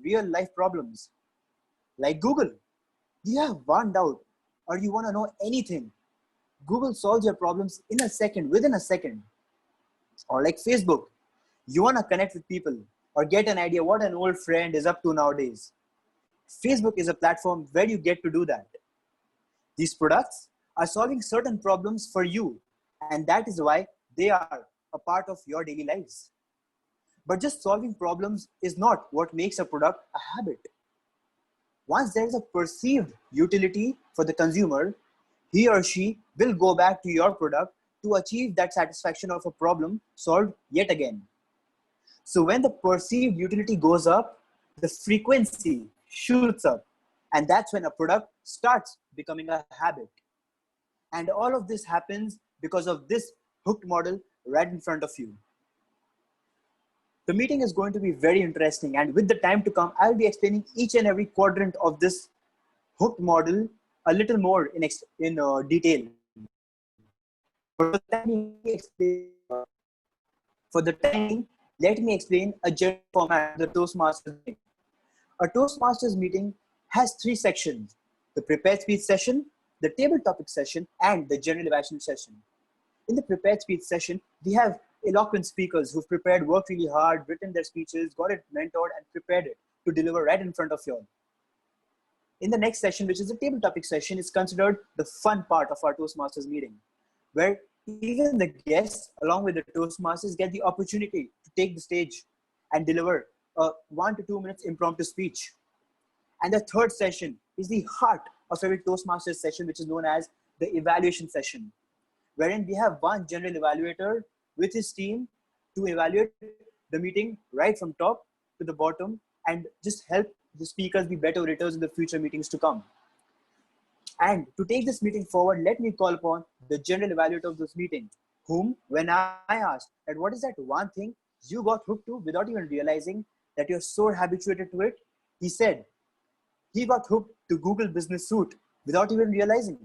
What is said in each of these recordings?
real life problems. Like Google, you have one doubt or you want to know anything. Google solves your problems in a second, within a second. Or like Facebook, you want to connect with people or get an idea what an old friend is up to nowadays. Facebook is a platform where you get to do that. These products are solving certain problems for you, and that is why they are a part of your daily lives. But just solving problems is not what makes a product a habit. Once there is a perceived utility for the consumer, he or she will go back to your product to achieve that satisfaction of a problem solved yet again. So when the perceived utility goes up, the frequency shoots up. And that's when a product starts becoming a habit. And all of this happens because of this hooked model right in front of you. The meeting is going to be very interesting. And with the time to come, I'll be explaining each and every quadrant of this hooked model a little more in detail. For the time, let me explain a general format of the Toastmasters meeting. A Toastmasters meeting has 3 sections: the prepared speech session, the table topic session, and the general evaluation session. In the prepared speech session, we have eloquent speakers who've prepared, worked really hard, written their speeches, got it mentored, and prepared it to deliver right in front of you all. In the next session, which is the table topic session, is considered the fun part of our Toastmasters meeting, where even the guests, along with the Toastmasters, get the opportunity to take the stage and deliver a 1 to 2 minutes impromptu speech. And the third session is the heart of every Toastmasters session, which is known as the evaluation session, wherein we have one general evaluator with his team to evaluate the meeting right from top to the bottom and just help the speakers be better orators in the future meetings to come. And to take this meeting forward, let me call upon the general evaluator of this meeting, whom, when I asked that what is that one thing you got hooked to without even realizing that you're so habituated to it, he said he got hooked to Google Business Suite without even realizing.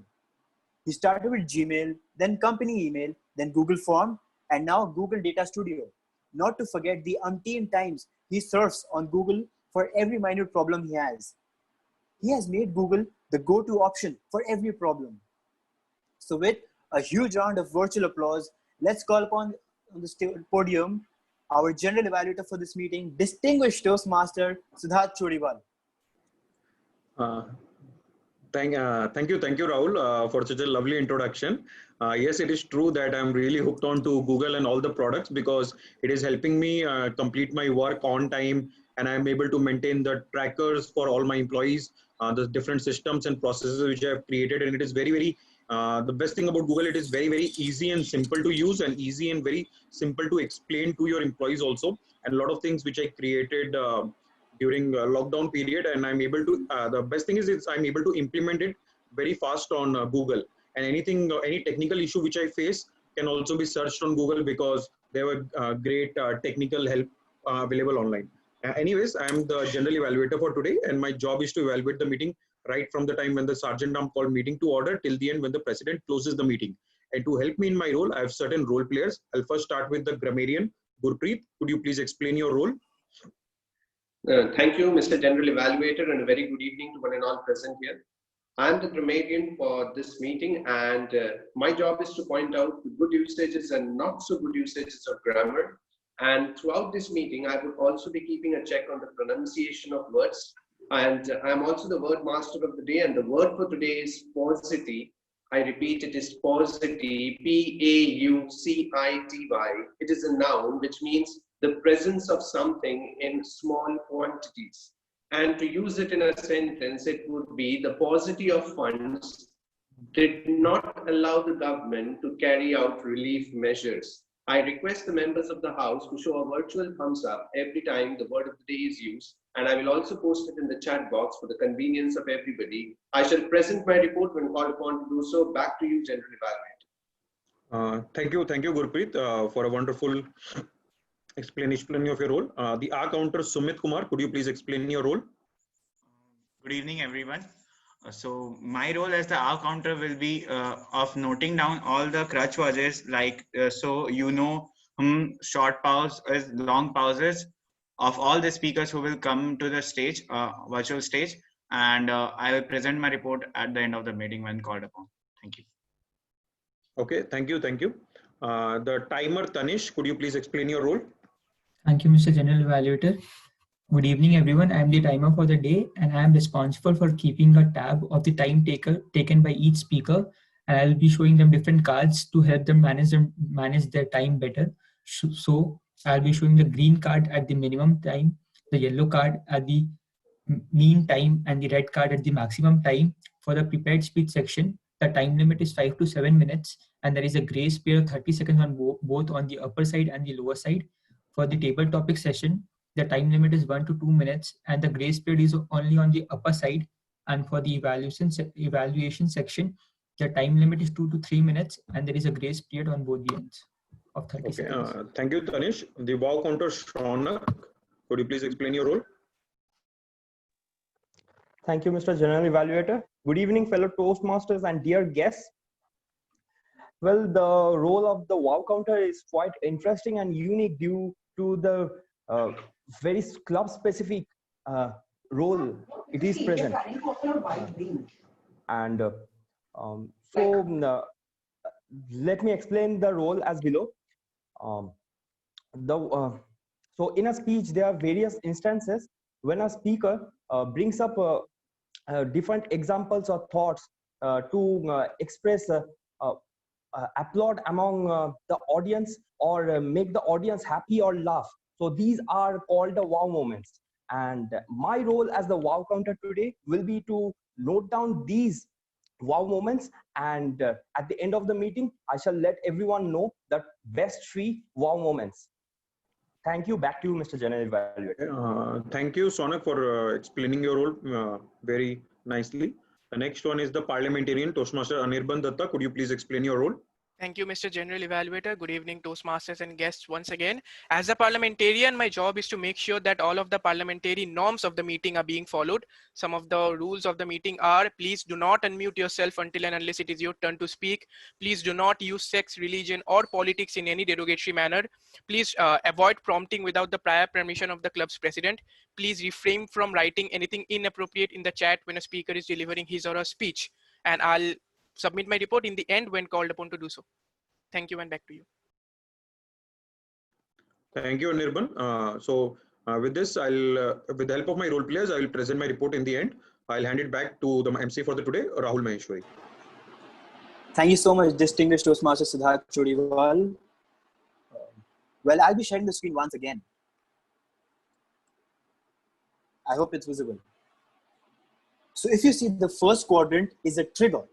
He started with Gmail, then company email, then Google Form, and now Google Data Studio. Not to forget the umpteen times he surfs on Google for every minute problem he has. He has made Google the go-to option for every problem. So with a huge round of virtual applause, let's call upon on the podium our general evaluator for this meeting, distinguished Toastmaster Siddharth Chodiwal. Thank you, Rahul, for such a lovely introduction. Yes, it is true that I'm really hooked on to Google and all the products because it is helping me complete my work on time, and I'm able to maintain the trackers for all my employees, the different systems and processes which I have created. And it is very, the best thing about Google, it is very easy and simple to use, and easy and very simple to explain to your employees also. And a lot of things which I created during lockdown period, and I'm able to, the best thing is I'm able to implement it very fast on Google. And anything, any technical issue which I face can also be searched on Google because there were great technical help available online. Anyways, I'm the general evaluator for today, and my job is to evaluate the meeting right from the time when the sergeant arm called meeting to order till the end when the president closes the meeting. And to help me in my role, I have certain role players. I'll first start with the grammarian. Gurpreet, could you please explain your role? Thank you, Mr. General Evaluator, and a very good evening to one and all present here. I'm the grammarian for this meeting, and my job is to point out the good usages and not so good usages of grammar. And throughout this meeting, I will also be keeping a check on the pronunciation of words. And I'm also the word master of the day, and the word for today is paucity. I repeat, it is paucity, P-A-U-C-I-T-Y. It is a noun, which means the presence of something in small quantities. And to use it in a sentence, it would be the paucity of funds did not allow the government to carry out relief measures. I request the members of the House to show a virtual thumbs up every time the word of the day is used, and I will also post it in the chat box for the convenience of everybody. I shall present my report when called upon to do so. Back to you, General Evaluator. Thank you, Gurpreet, for a wonderful explanation of your role. The R counter, Sumit Kumar, could you please explain your role? Good evening, everyone. So my role as the R counter will be of noting down all the crutch pauses, like so you know short pause is long pauses, of all the speakers who will come to the stage, virtual stage, and I will present my report at the end of the meeting when called upon. Thank you. Okay, thank you, thank you. The timer, Tanish, could you please explain your role? Thank you, Mr. General Evaluator. Good evening, everyone. I am the timer for the day, and I am responsible for keeping a tab of the time taken by each speaker. And I will be showing them different cards to help them manage their time better. So I'll be showing the green card at the minimum time, the yellow card at the mean time, and the red card at the maximum time. For the prepared speech section, the time limit is 5 to 7 minutes, and there is a grace period of 30 seconds on both on the upper side and the lower side. For the table topic session, the time limit is 1 to 2 minutes, and the grace period is only on the upper side. And for the evaluation section, the time limit is 2 to 3 minutes, and there is a grace period on both the ends of 30 seconds. Thank you, Tanish. The wow counter, Shaunak, could you please explain your role? Thank you, Mr. General Evaluator. Good evening, fellow Toastmasters and dear guests. Well, the role of the wow counter is quite interesting and unique due to the very club-specific role it is present. Let me explain the role as below. So in a speech, there are various instances when a speaker brings up different examples or thoughts to express applaud among the audience or make the audience happy or laugh. So these are called the wow moments. And my role as the wow counter today will be to note down these wow moments, and at the end of the meeting, I shall let everyone know the best 3 wow moments. Thank you. Back to you, Mr. General Evaluator. Thank you, Sonak, for explaining your role very nicely. The next one is the parliamentarian, Toastmaster Anirban Datta. Could you please explain your role? Thank you, Mr. General Evaluator. Good evening, Toastmasters and guests once again. As a parliamentarian, my job is to make sure that all of the parliamentary norms of the meeting are being followed. Some of the rules of the meeting are: please do not unmute yourself until and unless it is your turn to speak. Please do not use sex, religion, or politics in any derogatory manner. Please avoid prompting without the prior permission of the club's president. Please refrain from writing anything inappropriate in the chat when a speaker is delivering his or her speech. And I'll submit my report in the end when called upon to do so. Thank you, and back to you. Thank you, Anirban. With this, with the help of my role players, I will present my report in the end. I'll hand it back to the MC for the today, Rahul Maheshwari. Thank you so much, distinguished Toastmaster Siddharth Chodiwal. Well, I'll be sharing the screen once again. I hope it's visible. So if you see, the first quadrant is a trigger.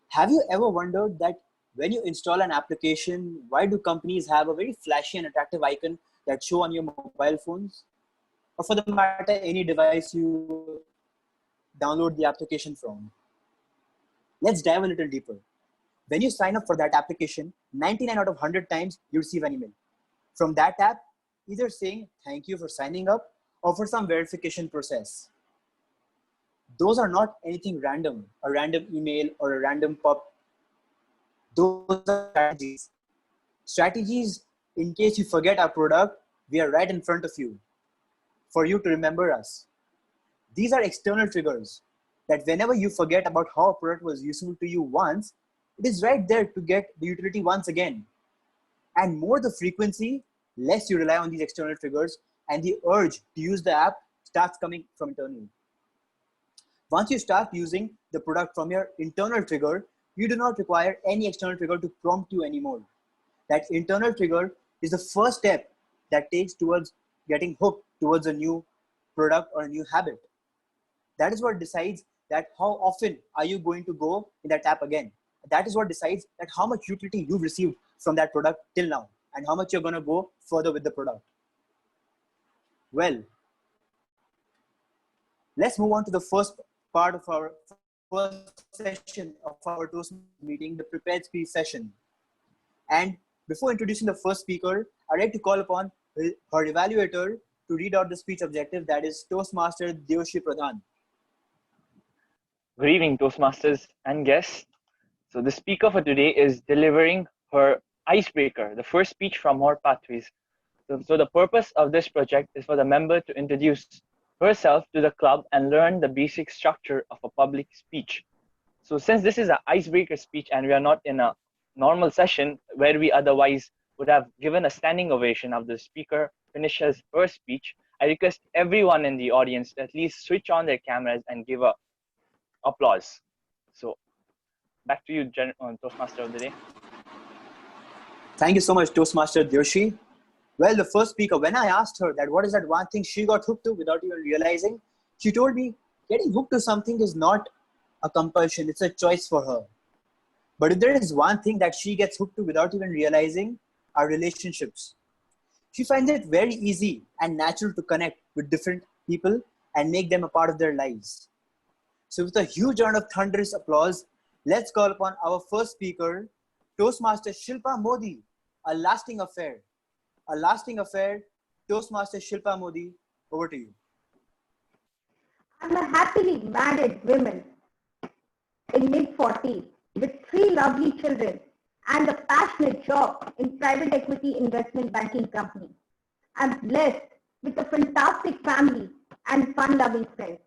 Have you ever wondered that when you install an application, why do companies have a very flashy and attractive icon that show on your mobile phones? Or for the matter, any device you download the application from? Let's dive a little deeper. When you sign up for that application, 99 out of 100 times you receive an email from that app, either saying thank you for signing up or for some verification process. Those are not anything random, a random email or a random pop. Those are strategies. Strategies in case you forget our product, we are right in front of you for you to remember us. These are external triggers that whenever you forget about how a product was useful to you once, it is right there to get the utility once again. And more the frequency, less you rely on these external triggers, and the urge to use the app starts coming from internally. Once you start using the product from your internal trigger, you do not require any external trigger to prompt you anymore. That internal trigger is the first step that takes towards getting hooked towards a new product or a new habit. That is what decides that how often are you going to go in that app again. That is what decides that how much utility you've received from that product till now and how much you're going to go further with the product. Well, let's move on to the first part of our first session of our Toastmasters meeting, the prepared speech session. And before introducing the first speaker, I'd like to call upon her evaluator to read out the speech objective, that is Toastmaster Deoshi Pradhan. Good evening, Toastmasters and guests. So the speaker for today is delivering her icebreaker, the first speech from her pathways. So the purpose of this project is for the member to introduce herself to the club and learn the basic structure of a public speech. So since this is an icebreaker speech and we are not in a normal session where we otherwise would have given a standing ovation after the speaker finishes her speech, I request everyone in the audience to at least switch on their cameras and give a applause. So back to you, Toastmaster of the day. Thank you so much, Toastmaster Dyoshi. Well, the first speaker, when I asked her that what is that one thing she got hooked to without even realizing, she told me getting hooked to something is not a compulsion, it's a choice for her. But if there is one thing that she gets hooked to without even realizing, are relationships. She finds it very easy and natural to connect with different people and make them a part of their lives. So with a huge round of thunderous applause, let's call upon our first speaker, Toastmaster Shilpa Modi, a lasting affair. A lasting affair, Toastmaster Shilpa Modi, over to you. I'm a happily married woman in mid-40s with 3 lovely children and a passionate job in private equity investment banking company. I'm blessed with a fantastic family and fun-loving friends.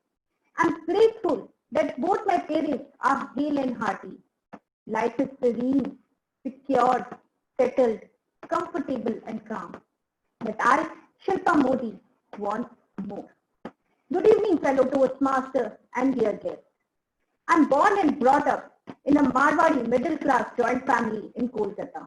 I'm grateful that both my parents are hale and hearty. Life is serene, secured, settled, comfortable and calm. But I, Shilpa Modi, want more. Good evening, fellow Toastmasters and dear guests. I'm born and brought up in a Marwari middle-class joint family in Kolkata.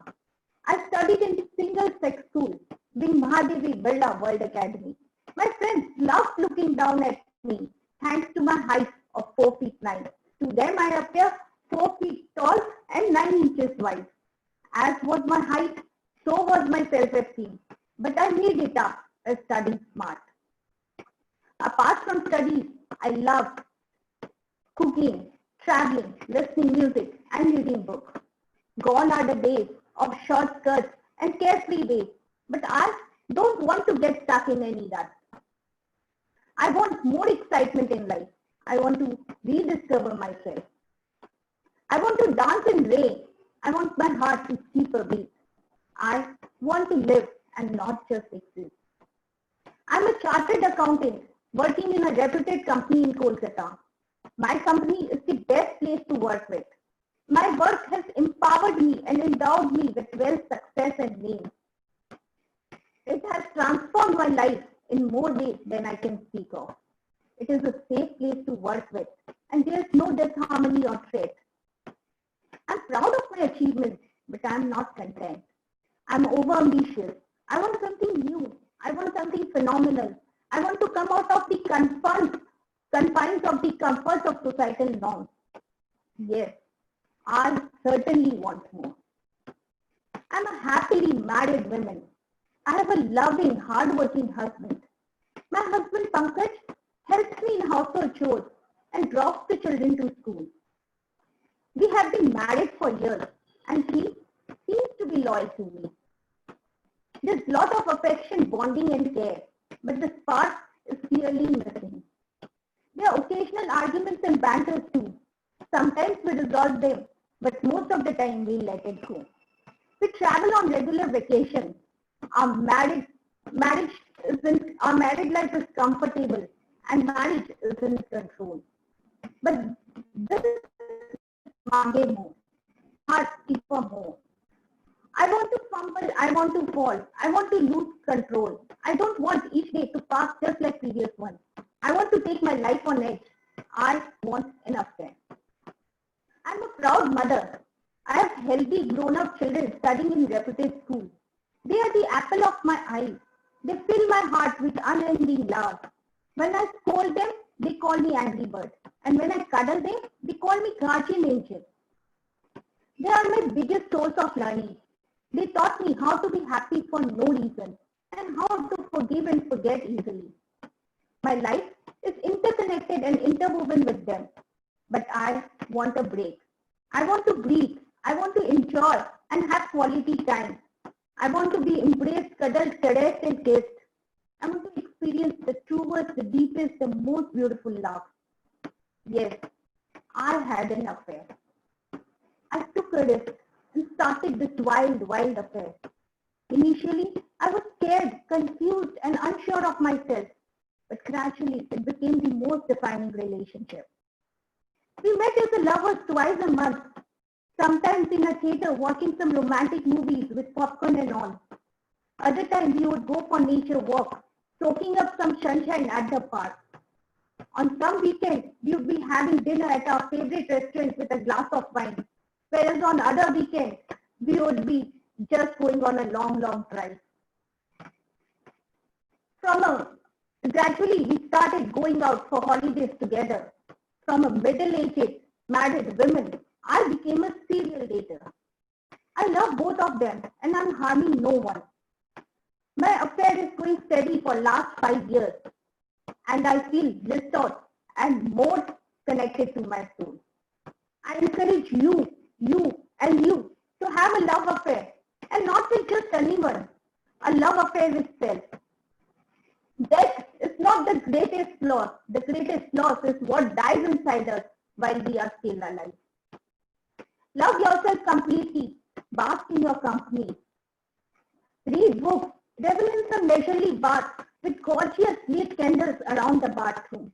I studied in the single-sex school, being Mahadevi Birla World Academy. My friends loved looking down at me thanks to my height of 4 feet 9. To them, I appear 4 feet tall and 9 inches wide. As was my height, so was my self-esteem. But I made it up by studying smart. Apart from studies, I loved cooking, traveling, listening music, and reading books. Gone are the days of short skirts and carefree days, but I don't want to get stuck in any rut. I want more excitement in life. I want to rediscover myself. I want to dance in rain. I want my heart to skip a beat. I want to live and not just exist. I'm a chartered accountant working in a reputed company in Kolkata. My company is the best place to work with. My work has empowered me and endowed me with wealth, success, and name. It has transformed my life in more ways than I can speak of. It is a safe place to work with, and there is no disharmony or threat. I'm proud of my achievements, but I'm not content. I'm overambitious. I want something new. I want something phenomenal. I want to come out of the confines of the comforts of societal norms. Yes, I certainly want more. I'm a happily married woman. I have a loving, hardworking husband. My husband Pankaj helps me in household chores and drops the children to school. We have been married for years and he seems to be loyal to me. There's a lot of affection, bonding and care, but the spark is clearly missing. There are occasional arguments and banters too. Sometimes we resolve them, but most of the time we let it go. We travel on regular vacations. Our married life is comfortable and marriage is in control. But this is mange more. Heart seek for more. I want to fumble, I want to fall, I want to lose control. I don't want each day to pass just like previous ones. I want to take my life on edge. I want an affair. I'm a proud mother. I have healthy grown-up children studying in reputed schools. They are the apple of my eye. They fill my heart with unending love. When I scold them, they call me Angry Bird. And when I cuddle them, they call me Guardian Angel. They are my biggest source of learning. They taught me how to be happy for no reason and how to forgive and forget easily. My life is interconnected and interwoven with them. But I want a break. I want to breathe. I want to enjoy and have quality time. I want to be embraced, cuddled, caressed and kissed. I want to experience the truest, the deepest, the most beautiful love. Yes, I had an affair. I took a risk and started this wild, wild affair. Initially, I was scared, confused, and unsure of myself, but gradually it became the most defining relationship. We met as lovers twice a month, sometimes in a theater watching some romantic movies with popcorn and all. Other times we would go for nature walks, soaking up some sunshine at the park. On some weekends, we would be having dinner at our favorite restaurant with a glass of wine, whereas on other weekends, we would be just going on a long, long drive. Gradually, we started going out for holidays together. From a middle-aged married woman, I became a serial dater. I love both of them and I'm harming no one. My affair is going steady for last 5 years and I feel blissed out and more connected to my soul. I encourage you to have a love affair and not with just anyone, a love affair with self. That is not the greatest loss. The greatest loss is what dies inside us while we are still alive. Love yourself completely. Bask in your company. Read books. Revel in some leisurely baths with gorgeous lit candles around the bathroom.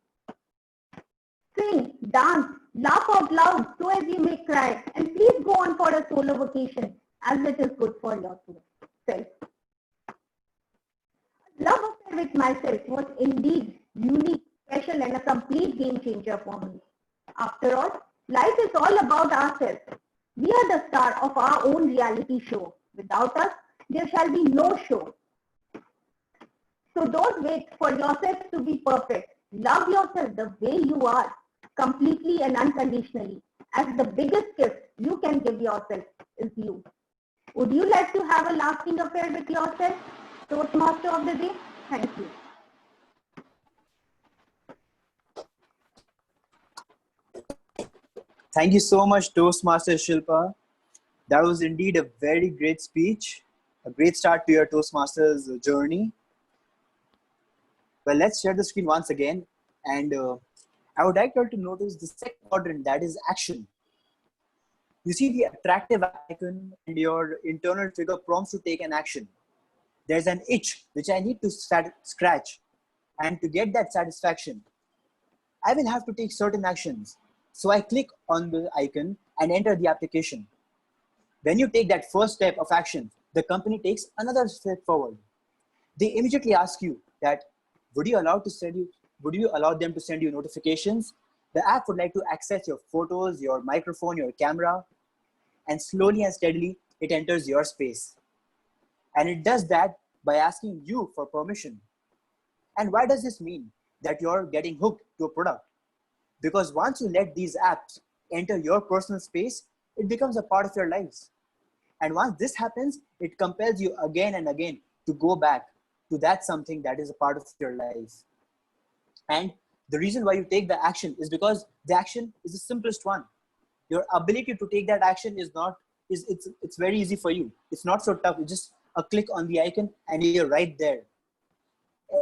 Sing, dance, laugh out loud so as you may cry, and please go on for a solo vacation as it is good for yourself. Love affair with myself was indeed unique, special, and a complete game changer for me. After all, life is all about ourselves. We are the star of our own reality show. Without us, there shall be no show. So don't wait for yourself to be perfect. Love yourself the way you are, completely and unconditionally, as the biggest gift you can give yourself is you. Would you like to have a lasting affair with yourself? Toastmaster of the day, thank you. Thank you so much, Toastmaster Shilpa. That was indeed a very great speech, a great start to your Toastmasters journey. Well, let's share the screen once again. And I would like you to notice the second quadrant, that is action. You see the attractive icon and your internal trigger prompts to take an action. There's an itch which I need to scratch. And to get that satisfaction, I will have to take certain actions. So I click on the icon and enter the application. When you take that first step of action, the company takes another step forward. They immediately ask you that, would you allow them to send you notifications? The app would like to access your photos, your microphone, your camera, and slowly and steadily, it enters your space. And it does that by asking you for permission. And why does this mean that you're getting hooked to a product? Because once you let these apps enter your personal space, it becomes a part of your lives. And once this happens, it compels you again and again to go back to that something that is a part of your life. And the reason why you take the action is because the action is the simplest one. Your ability to take that action it's very easy for you. It's not so tough. It's just a click on the icon and you're right there.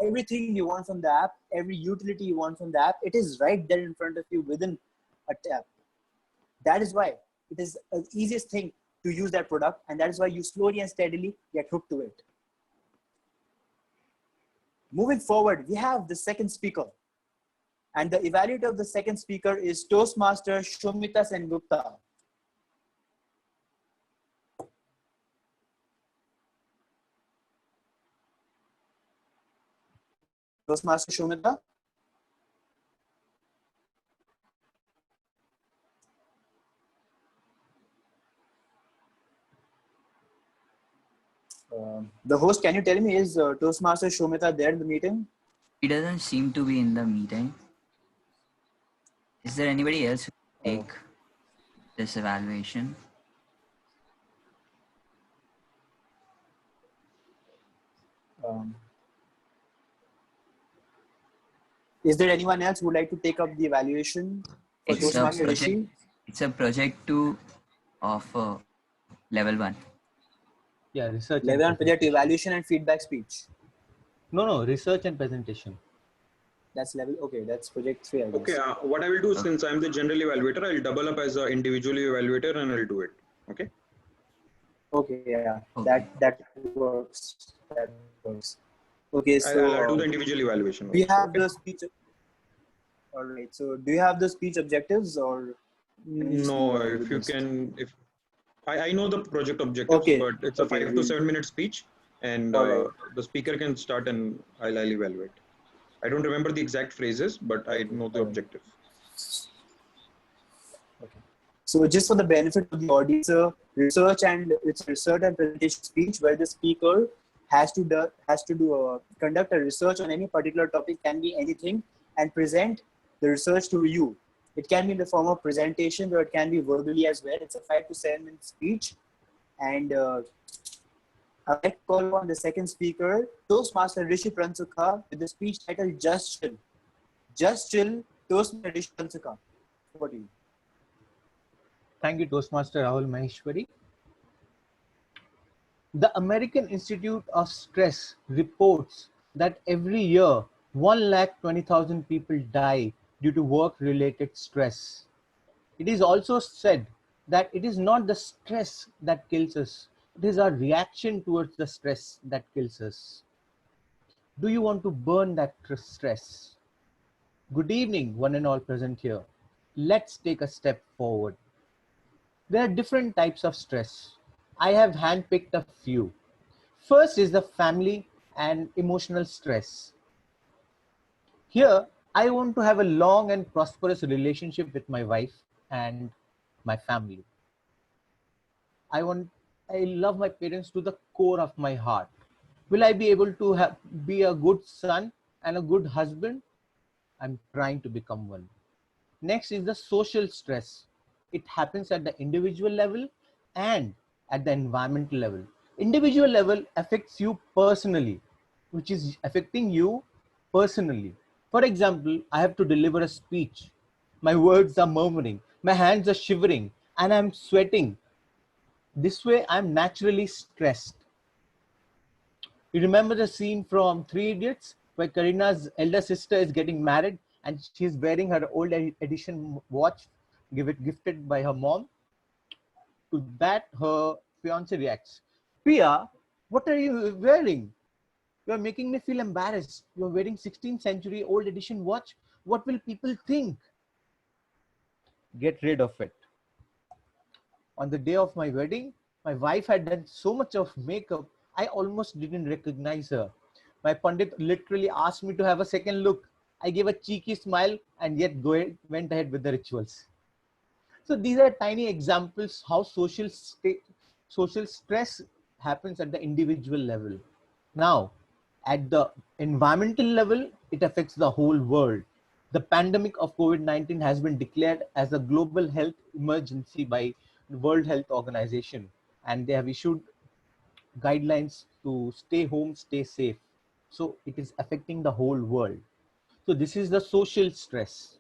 Everything you want from the app, every utility you want from the app, it is right there in front of you within a tap. That is why it is the easiest thing to use that product, and that is why you slowly and steadily get hooked to it. Moving forward, we have the second speaker. And the evaluator of the second speaker is Toastmaster Shomita Sengupta. Toastmaster Shomita. The host, can you tell me, is Toastmaster Shomita there in the meeting? He doesn't seem to be in the meeting. Is there anybody else who can take this evaluation? Is there anyone else who would like to take up the evaluation for Toastmaster Rishi? It's a project 2 of level 1. Yeah, research. Level 1 project evaluation and feedback speech. No, research and presentation. That's level, okay, that's project 3, I guess. Okay, what I will do, since I'm the general evaluator, I'll double up as an individual evaluator and I'll do it. Okay. Okay, yeah, Okay. that works. That works. Okay, I'll do the so individual evaluation we also. have Okay. the speech. All right. So do you have the speech objectives, or can you just move No, ahead if with you this? can, if I know the project objectives, Okay. but it's a Okay. 5 to 7 minute speech, and All right. the speaker can start and I'll evaluate. I don't remember the exact phrases, but I Okay. know the All right. objective. Okay. So just for the benefit of the audience, it's a research and presentation speech where the speaker conduct a research on any particular topic, can be anything, and present the research to you. It can be in the form of presentation, or it can be verbally as well. It's a 5 to 7 minute speech, and I'd like to call on the second speaker, Toastmaster Rishi Pransukha, with the speech titled Just Chill. Just Chill, Toastmaster Rishi Pransukha. Over to you. Thank you, Toastmaster Rahul Maheshwari. The American Institute of Stress reports that every year 120,000 people die due to work-related stress. It is also said that it is not the stress that kills us, it is our reaction towards the stress that kills us. Do you want to burn that stress? Good evening, one and all present here. Let's take a step forward. There are different types of stress. I have handpicked a few. First is the family and emotional stress. Here, I want to have a long and prosperous relationship with my wife and my family. I love my parents to the core of my heart. Will I be able to be a good son and a good husband? I'm trying to become one. Next is the social stress. It happens at the individual level and at the environmental level. Individual level affects you personally, which is affecting you personally. For example, I have to deliver a speech. My words are murmuring, my hands are shivering, and I'm sweating. This way, I'm naturally stressed. You remember the scene from Three Idiots where Karina's elder sister is getting married and she's wearing her old edition watch gifted by her mom? To that, her fiance reacts, Pia, what are you wearing? You're making me feel embarrassed. You're wearing 16th century old edition watch. What will people think? Get rid of it. On the day of my wedding, my wife had done so much of makeup, I almost didn't recognize her. My Pandit literally asked me to have a second look. I gave a cheeky smile and yet went ahead with the rituals. So these are tiny examples how social stress happens at the individual level. Now, at the environmental level, it affects the whole world. The pandemic of COVID-19 has been declared as a global health emergency by the World Health Organization, and they have issued guidelines to stay home, stay safe. So it is affecting the whole world. So this is the social stress.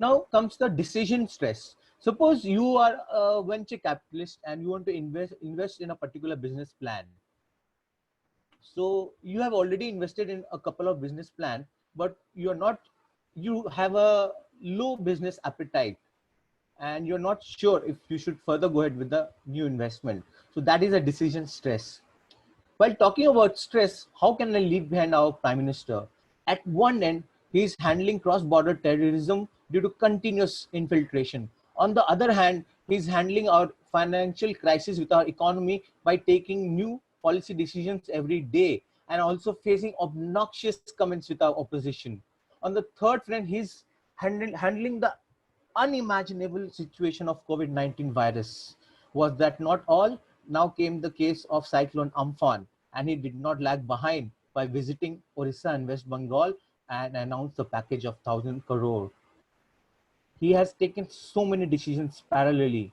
Now comes the decision stress. Suppose you are a venture capitalist and you want to invest in a particular business plan. So you have already invested in a couple of business plan, but you have a low business appetite and you're not sure if you should further go ahead with the new investment. So that is a decision stress. While talking about stress, how can I leave behind our Prime Minister? At one end, he is handling cross-border terrorism due to continuous infiltration. On the other hand, he is handling our financial crisis with our economy by taking new policy decisions every day and also facing obnoxious comments with our opposition. On the third front, he's handling the unimaginable situation of COVID-19 virus. Was that not all? Now came the case of Cyclone Amphan, and he did not lag behind by visiting Orissa and West Bengal and announced a package of 1,000 crore. He has taken so many decisions parallelly.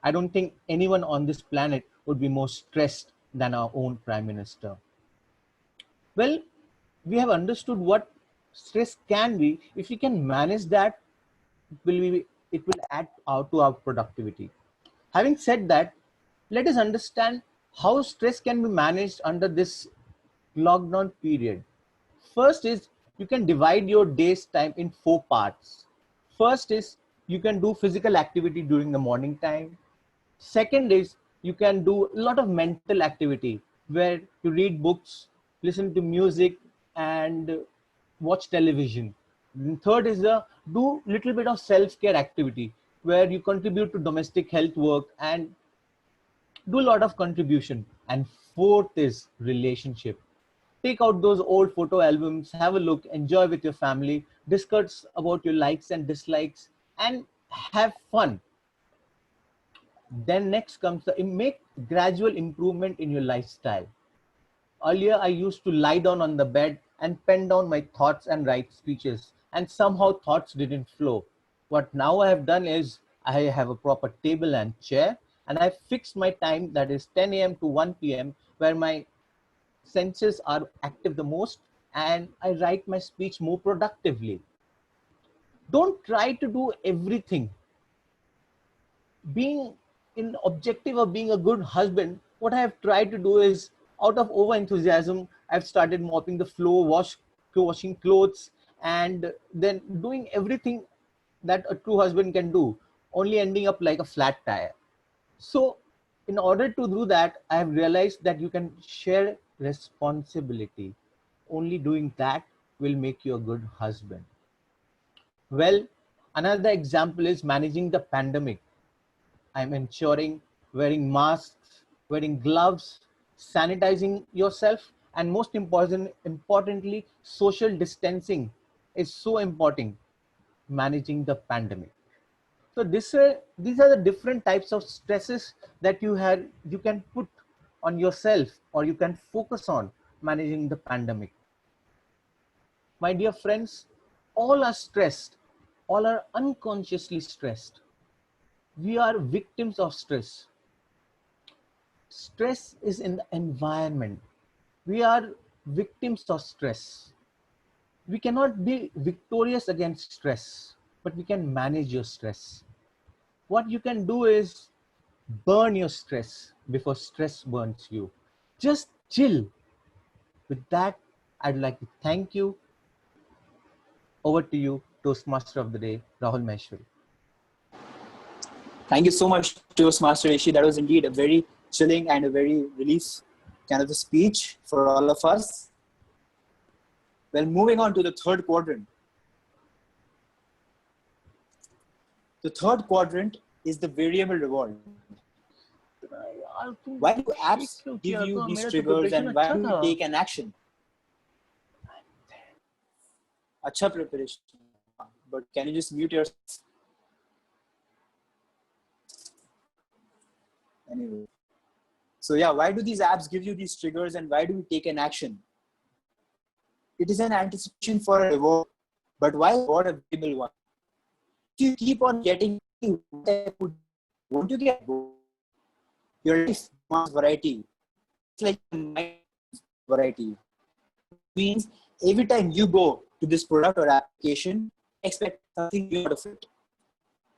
I don't think anyone on this planet would be more stressed than our own Prime Minister. Well, we have understood what stress can be. If we can manage that, it will add to our productivity. Having said that, let us understand how stress can be managed under this lockdown period. First is you can divide your day's time in 4 parts. First is you can do physical activity during the morning time. Second is You can do a lot of mental activity where you read books, listen to music, and watch television. And third is the do little bit of self-care activity where you contribute to domestic health work and do a lot of contribution. And fourth is relationship. Take out those old photo albums, have a look, enjoy with your family, discuss about your likes and dislikes, and have fun. Then next comes the make gradual improvement in your lifestyle. Earlier, I used to lie down on the bed and pen down my thoughts and write speeches, and somehow thoughts didn't flow. What now I have done is I have a proper table and chair, and I fixed my time, that is 10 a.m. to 1 p.m., where my senses are active the most, and I write my speech more productively. Don't try to do everything. Being in objective of being a good husband, what I have tried to do is, out of over enthusiasm, I've started mopping the floor, washing clothes, and then doing everything that a true husband can do, only ending up like a flat tire. So in order to do that, I have realized that you can share responsibility. Only doing that will make you a good husband. Well, another example is managing the pandemic. I'm ensuring wearing masks, wearing gloves, sanitizing yourself, and most importantly, social distancing is so important, managing the pandemic. So these are the different types of stresses that you can put on yourself, or you can focus on managing the pandemic. My dear friends, all are stressed, all are unconsciously stressed. We are victims of stress. Stress is in the environment. We are victims of stress. We cannot be victorious against stress, but we can manage your stress. What you can do is burn your stress before stress burns you. Just chill. With that, I'd like to thank you. Over to you, Toastmaster of the Day, Rahul Maheshwari. Thank you so much, Toastmaster Rishi. That was indeed a very chilling and a very relief kind of a speech for all of us. Well, moving on to the third quadrant. The third quadrant is the variable reward. Why do apps give you these triggers and why do you take an action? Acha preparation. But can you just mute yourself? Anyway. So yeah, why do these apps give you these triggers and why do we take an action? It is an anticipation for a reward, but why reward a variable one? If you keep on getting what won't you get bored? Your life demands variety. It's like variety. It means every time you go to this product or application, expect something new out of it.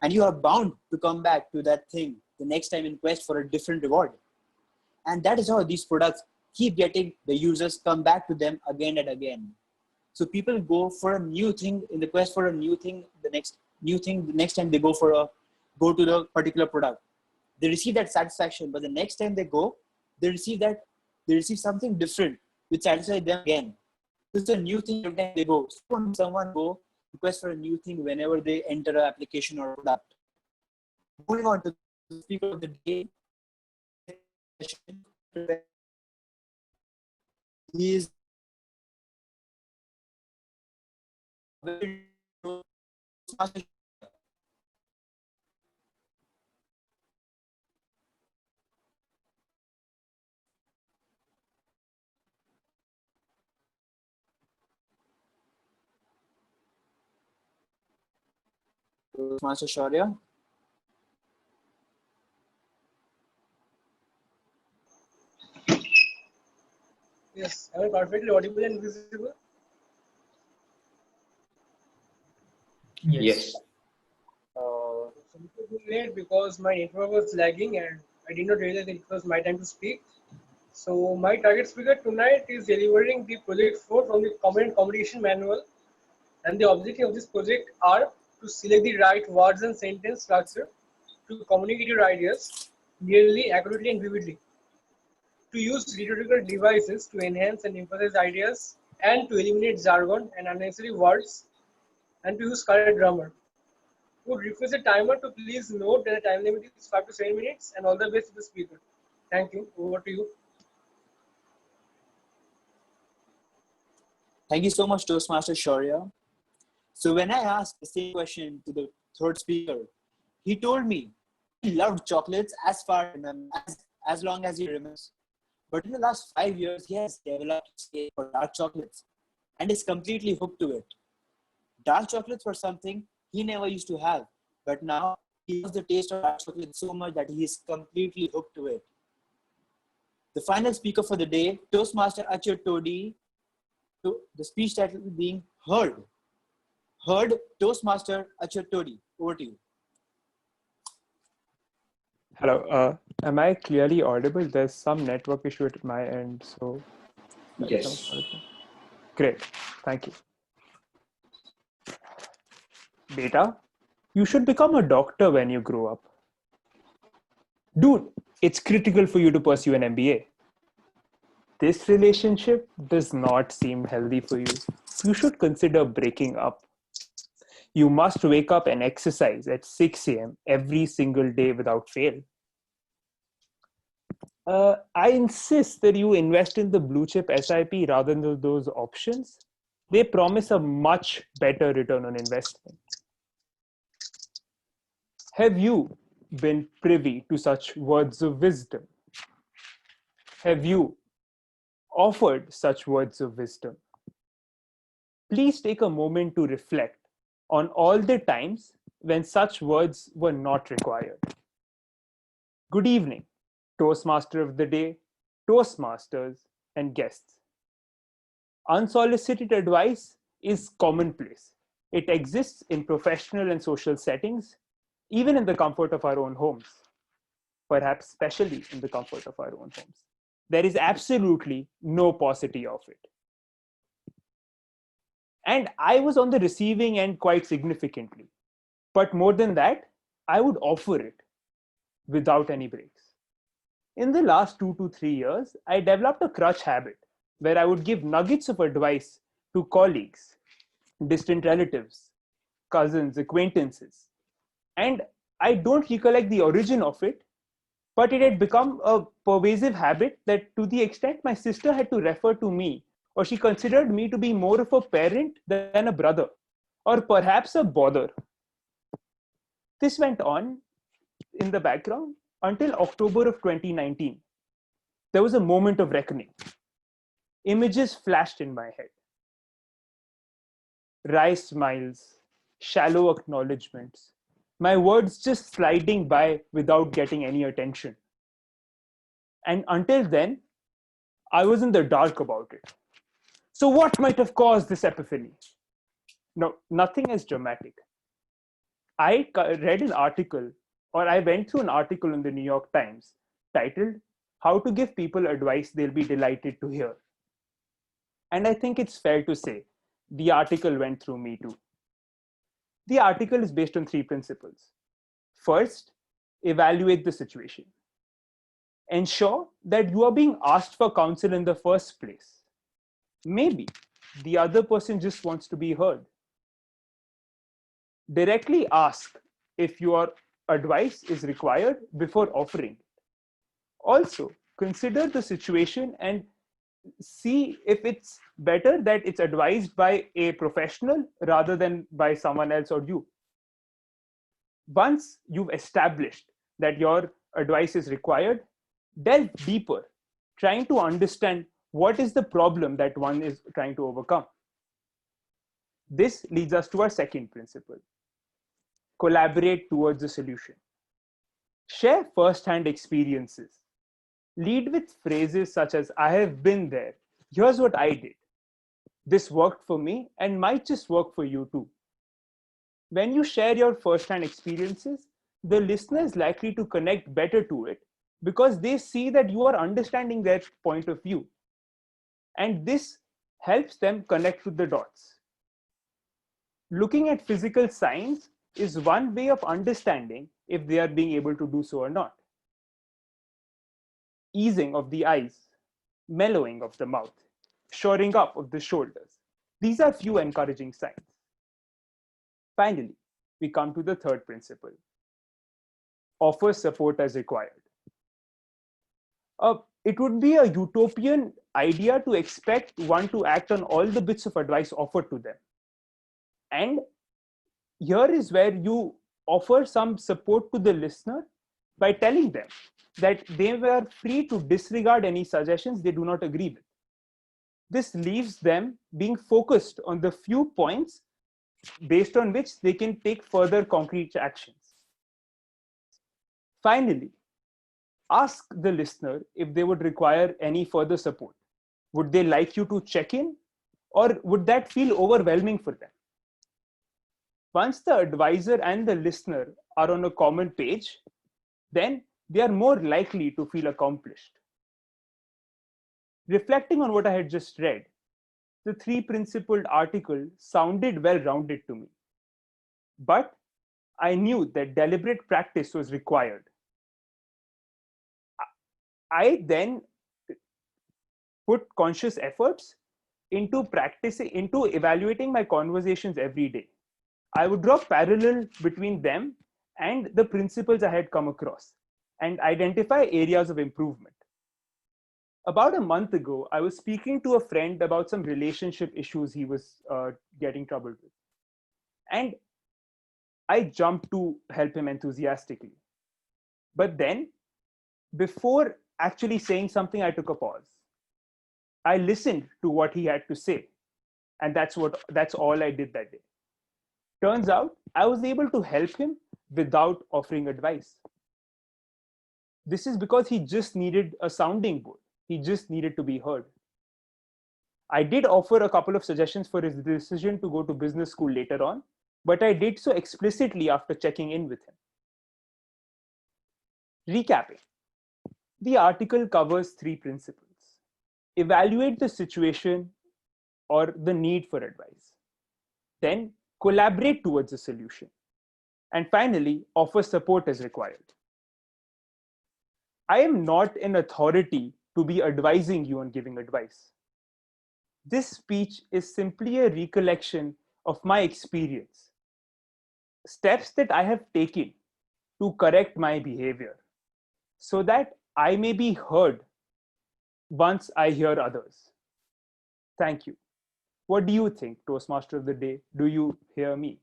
And you are bound to come back to that thing the next time in quest for a different reward. And that is how these products keep getting the users come back to them again and again. So people go for a new thing in the quest for a new thing, the next time they go to the particular product. They receive that satisfaction, but the next time they go, they receive something different which satisfies them again. It's a new thing every time they go. So when someone go request for a new thing whenever they enter an application or product. Moving on to the speaker of the day. He is Master Shaurya. Yes, am I perfectly audible and visible? Yes. So it was late because my network was lagging and I did not realize that it was my time to speak. So my target speaker tonight is delivering the project 4 from the Common and Communication Manual. And the objective of this project are to select the right words and sentence structure to communicate your ideas, clearly, accurately, and vividly. To use rhetorical devices to enhance and emphasize ideas, and to eliminate jargon and unnecessary words, and to use correct grammar. Would request a timer to please note that the time limit is 5 to 7 minutes, and all the best to the speaker. Thank you. Over to you. Thank you so much, Toastmaster Shaurya. So when I asked the same question to the third speaker, he told me he loved chocolates as long as he remembers. But in the last 5 years, he has developed a taste for dark chocolates and is completely hooked to it. Dark chocolates were something he never used to have, but now he loves the taste of dark chocolate so much that he is completely hooked to it. The final speaker for the day, Toastmaster Achir Todi, the speech title being Heard. Heard, Toastmaster Achir Todi. Over to you. Hello, am I clearly audible? There's some network issue at my end, so. Yes. Great, thank you. Beta, you should become a doctor when you grow up. Dude, it's critical for you to pursue an MBA. This relationship does not seem healthy for you. You should consider breaking up. You must wake up and exercise at 6 a.m. every single day without fail. I insist that you invest in the blue chip SIP rather than those options. They promise a much better return on investment. Have you been privy to such words of wisdom? Have you offered such words of wisdom? Please take a moment to reflect on all the times when such words were not required. Good evening, Toastmaster of the day, Toastmasters, and guests. Unsolicited advice is commonplace. It exists in professional and social settings, even in the comfort of our own homes, perhaps especially in the comfort of our own homes. There is absolutely no paucity of it. And I was on the receiving end quite significantly. But more than that, I would offer it without any breaks. In the last 2 to 3 years, I developed a crutch habit where I would give nuggets of advice to colleagues, distant relatives, cousins, acquaintances. And I don't recollect the origin of it, but it had become a pervasive habit that to the extent my sister had to refer to me, or she considered me to be more of a parent than a brother, or perhaps a bother. This went on in the background until October of 2019. There was a moment of reckoning. Images flashed in my head. Wry smiles, shallow acknowledgements, my words just sliding by without getting any attention. And until then, I was in the dark about it. So what might have caused this epiphany? No, nothing as dramatic. I read an article, or I went through an article in the New York Times titled, "How to Give People Advice They'll Be Delighted to Hear." And I think it's fair to say the article went through me too. The article is based on 3 principles. First, evaluate the situation. Ensure that you are being asked for counsel in the first place. Maybe the other person just wants to be heard. Directly ask if your advice is required before offering it. Also, consider the situation and see if it's better that it's advised by a professional rather than by someone else or you. Once you've established that your advice is required, delve deeper, trying to understand what is the problem that one is trying to overcome. This leads us to our second principle. Collaborate towards a solution. Share first-hand experiences. Lead with phrases such as, "I have been there. Here's what I did. This worked for me and might just work for you too." When you share your first-hand experiences, the listener is likely to connect better to it because they see that you are understanding their point of view. And this helps them connect with the dots. Looking at physical signs is one way of understanding if they are being able to do so or not. easing of the eyes, mellowing of the mouth, shoring up of the shoulders. These are few encouraging signs. Finally, we come to the third principle. Offer support as required. It would be a utopian idea to expect one to act on all the bits of advice offered to them. And here is where you offer some support to the listener by telling them that they were free to disregard any suggestions they do not agree with. This leaves them being focused on the few points based on which they can take further concrete actions. Finally, ask the listener if they would require any further support. Would they like you to check in, or would that feel overwhelming for them? Once the advisor and the listener are on a common page, then they are more likely to feel accomplished. Reflecting on what I had just read, the three principled article sounded well-rounded to me. But I knew that deliberate practice was required. I then put conscious efforts into practicing, into evaluating my conversations every day. I would draw parallel between them and the principles I had come across and identify areas of improvement. About a month ago, I was speaking to a friend about some relationship issues he was getting troubled with. And I jumped to help him enthusiastically. But then, before actually saying something, I took a pause. I listened to what he had to say. And that's all I did that day. Turns out, I was able to help him without offering advice. This is because he just needed a sounding board. He just needed to be heard. I did offer a couple of suggestions for his decision to go to business school later on, but I did so explicitly after checking in with him. Recapping, the article covers three principles. Evaluate the situation or the need for advice. Then collaborate towards a solution. And finally, offer support as required. I am not an authority to be advising you on giving advice. This speech is simply a recollection of my experience, steps that I have taken to correct my behavior so that I may be heard once I hear others. Thank you. What do you think, Toastmaster of the Day? Do you hear me?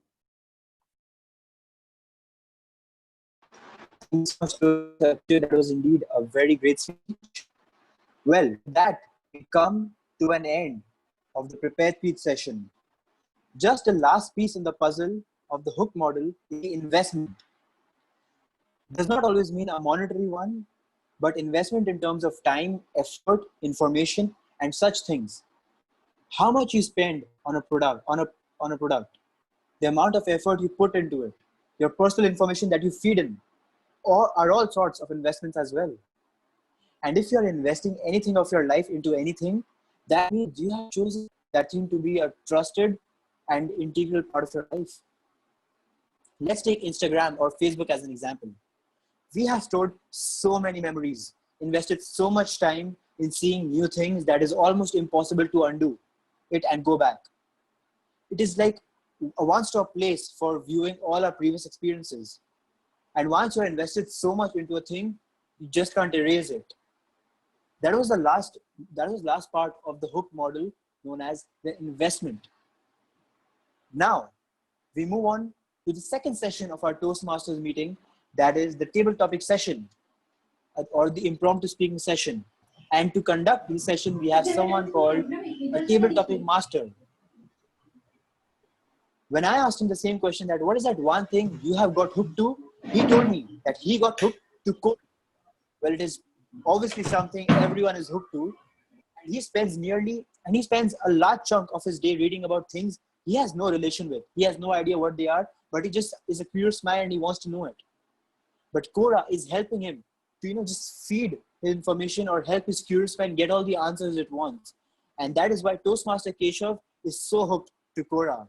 That was indeed a very great speech. Well, with that, we come to an end of the prepared speech session. Just the last piece in the puzzle of the hook model is the investment. Does not always mean a monetary one, but investment in terms of time, effort, information, and such things. How much you spend on a product, the amount of effort you put into it, your personal information that you feed in, or are all sorts of investments as well. And if you're investing anything of your life into anything, that means you have chosen that thing to be a trusted and integral part of your life. Let's take Instagram or Facebook as an example. We have stored so many memories, invested so much time in seeing new things that is almost impossible to undo it and go back. It is like a one-stop place for viewing all our previous experiences. And once you're invested so much into a thing, you just can't erase it. That was the last part of the hook model known as the investment. Now, we move on to the second session of our Toastmasters meeting, that is the table topic session or the impromptu speaking session. And to conduct this session, we have someone called a table topic master. When I asked him the same question, that what is that one thing you have got hooked to? He told me that he got hooked to code. Well, it is obviously something everyone is hooked to. And he spends a large chunk of his day reading about things he has no relation with. He has no idea what they are, but he just is a curious mind and he wants to know it. But Quora is helping him to, just feed his information or help his curious mind get all the answers it wants. And that is why Toastmaster Keshav is so hooked to Quora.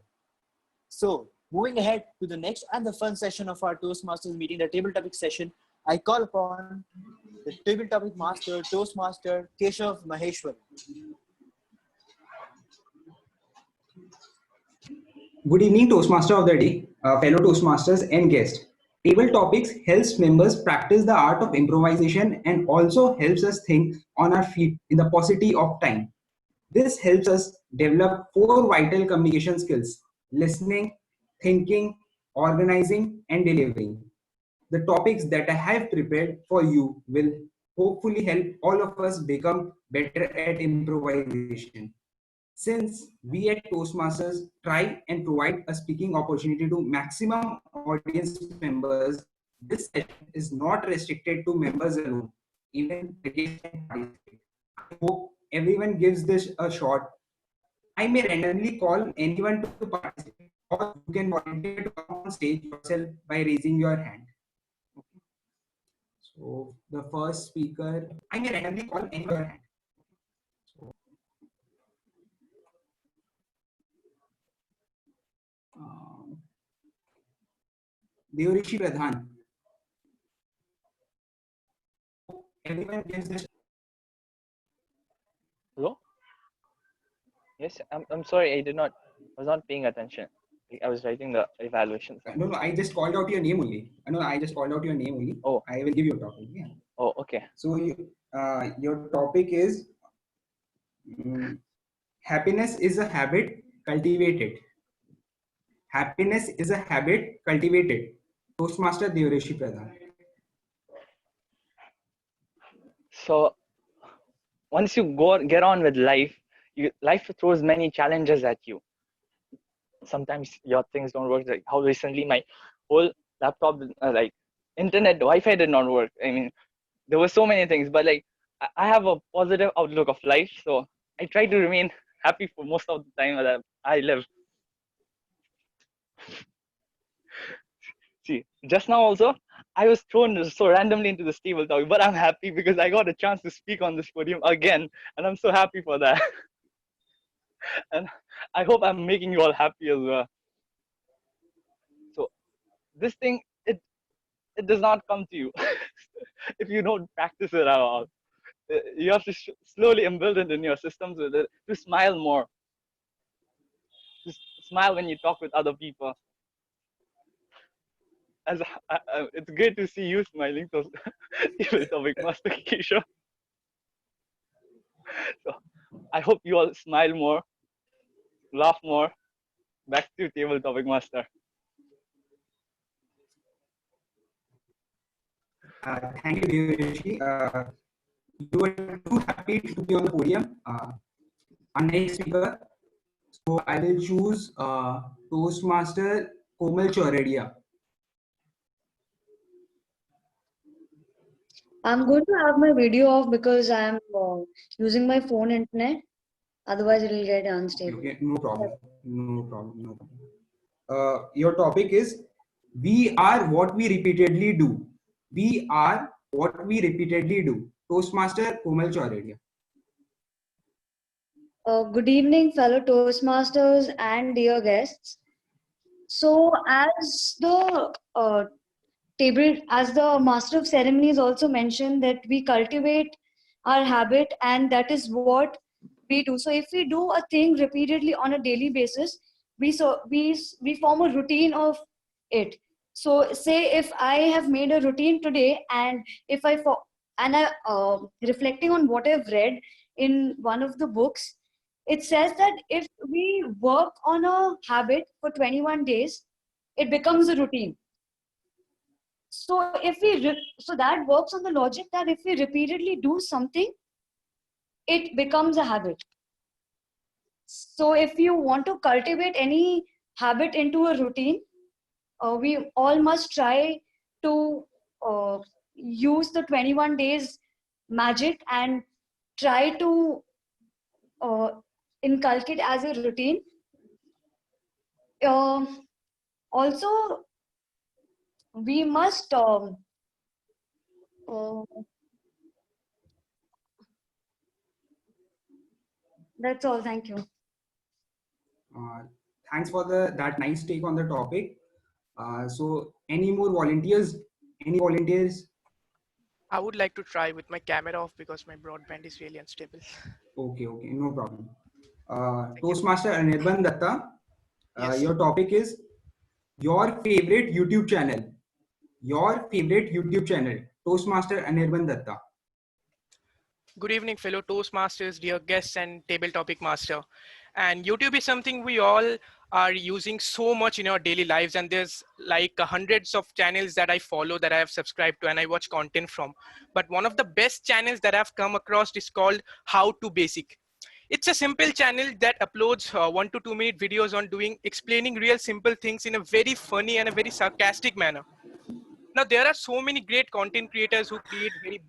So moving ahead to the next and the fun session of our Toastmasters meeting, the table topic session, I call upon the table topic master, Toastmaster Keshav Maheshwar. Good evening, Toastmaster of the day, fellow Toastmasters and guests. Table Topics helps members practice the art of improvisation and also helps us think on our feet in the paucity of time. This helps us develop four vital communication skills: listening, thinking, organizing, and delivering. The topics that I have prepared for you will hopefully help all of us become better at improvisation. Since we at Toastmasters try and provide a speaking opportunity to maximum audience members, this session is not restricted to members alone. Even the guests can participate. I hope everyone gives this a shot. I may randomly call anyone to participate, or you can volunteer to come on stage yourself by raising your hand. So the first speaker, I may randomly call anyone hand. So, Devrishi Pradhan. Everyone gives this. Hello? Yes, I'm sorry, I was not paying attention. I was writing the evaluation. No, I just called out your name only. No, I just called out your name only. Oh. I will give you a topic. Yeah. Oh, okay. So your topic is happiness is a habit cultivated. Happiness is a habit cultivated. Toastmaster Devrishi Pradhan. So once you get on with life, life throws many challenges at you. Sometimes your things don't work. Like how recently my whole laptop, like internet, Wi-Fi did not work. I mean, there were so many things, but like I have a positive outlook of life, so I try to remain happy for most of the time that I live. See, just now also, I was thrown so randomly into this table talk, but I'm happy because I got a chance to speak on this podium again, and I'm so happy for that. And I hope I'm making you all happy as well. So this thing, it does not come to you if you don't practice it at all. You have to slowly imbuild it in your systems to smile more. Just smile when you talk with other people. As it's great to see you smiling. So, topic master Keshav. So I hope you all smile more, laugh more. Back to table topic master. Thank you, Devrishi. You were too happy to be on the podium. Our next speaker. So I will choose Toastmaster Komal Choredia. I'm going to have my video off because I'm using my phone internet. Otherwise, it will get unstable. Okay, no problem. No problem. No problem. Your topic is we are what we repeatedly do. We are what we repeatedly do. Toastmaster Komal Choredia. Good evening, fellow Toastmasters and dear guests. So, as the master of ceremonies also mentioned, that we cultivate our habit, and that is what we do. So if we do a thing repeatedly on a daily basis, we form a routine of it. So say if I have made a routine today, and if I reflecting on what I've read in one of the books, it says that if we work on a habit for 21 days, it becomes a routine. So if so that works on the logic that if we repeatedly do something, it becomes a habit. So if you want to cultivate any habit into a routine, we all must try to use the 21 days magic and try to inculcate as a routine. Also, we must that's all. Thank you. Thanks for that nice take on the topic. So any more volunteers? Any volunteers I would like to try with my camera off because my broadband is really unstable. Okay, no problem. Toastmaster Anirban Datta, Yes. your topic is your favorite YouTube channel. Your favorite YouTube channel. Toastmaster Anirban Datta. Good evening, fellow Toastmasters, dear guests, and table topic master. And YouTube is something we all are using so much in our daily lives. And there's like hundreds of channels that I follow, that I have subscribed to, and I watch content from. But one of the best channels that I've come across is called How to Basic. It's a simple channel that uploads 1 to 2 minute videos on explaining real simple things in a very funny and a very sarcastic manner. Now, there are so many great content creators who create very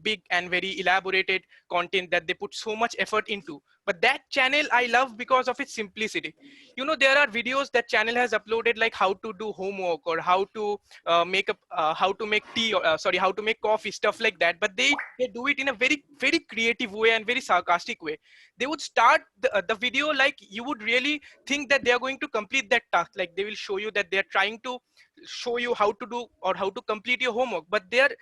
big and very elaborated content that they put so much effort into. But that channel I love because of its simplicity. You know, there are videos that channel has uploaded, like how to do homework, or how to how to make tea, or how to make coffee, stuff like that. But they do it in a very, very creative way and very sarcastic way. They would start the video like you would really think that they are going to complete that task. Like they will show you that they are trying to show you how to do or how to complete your homework, but the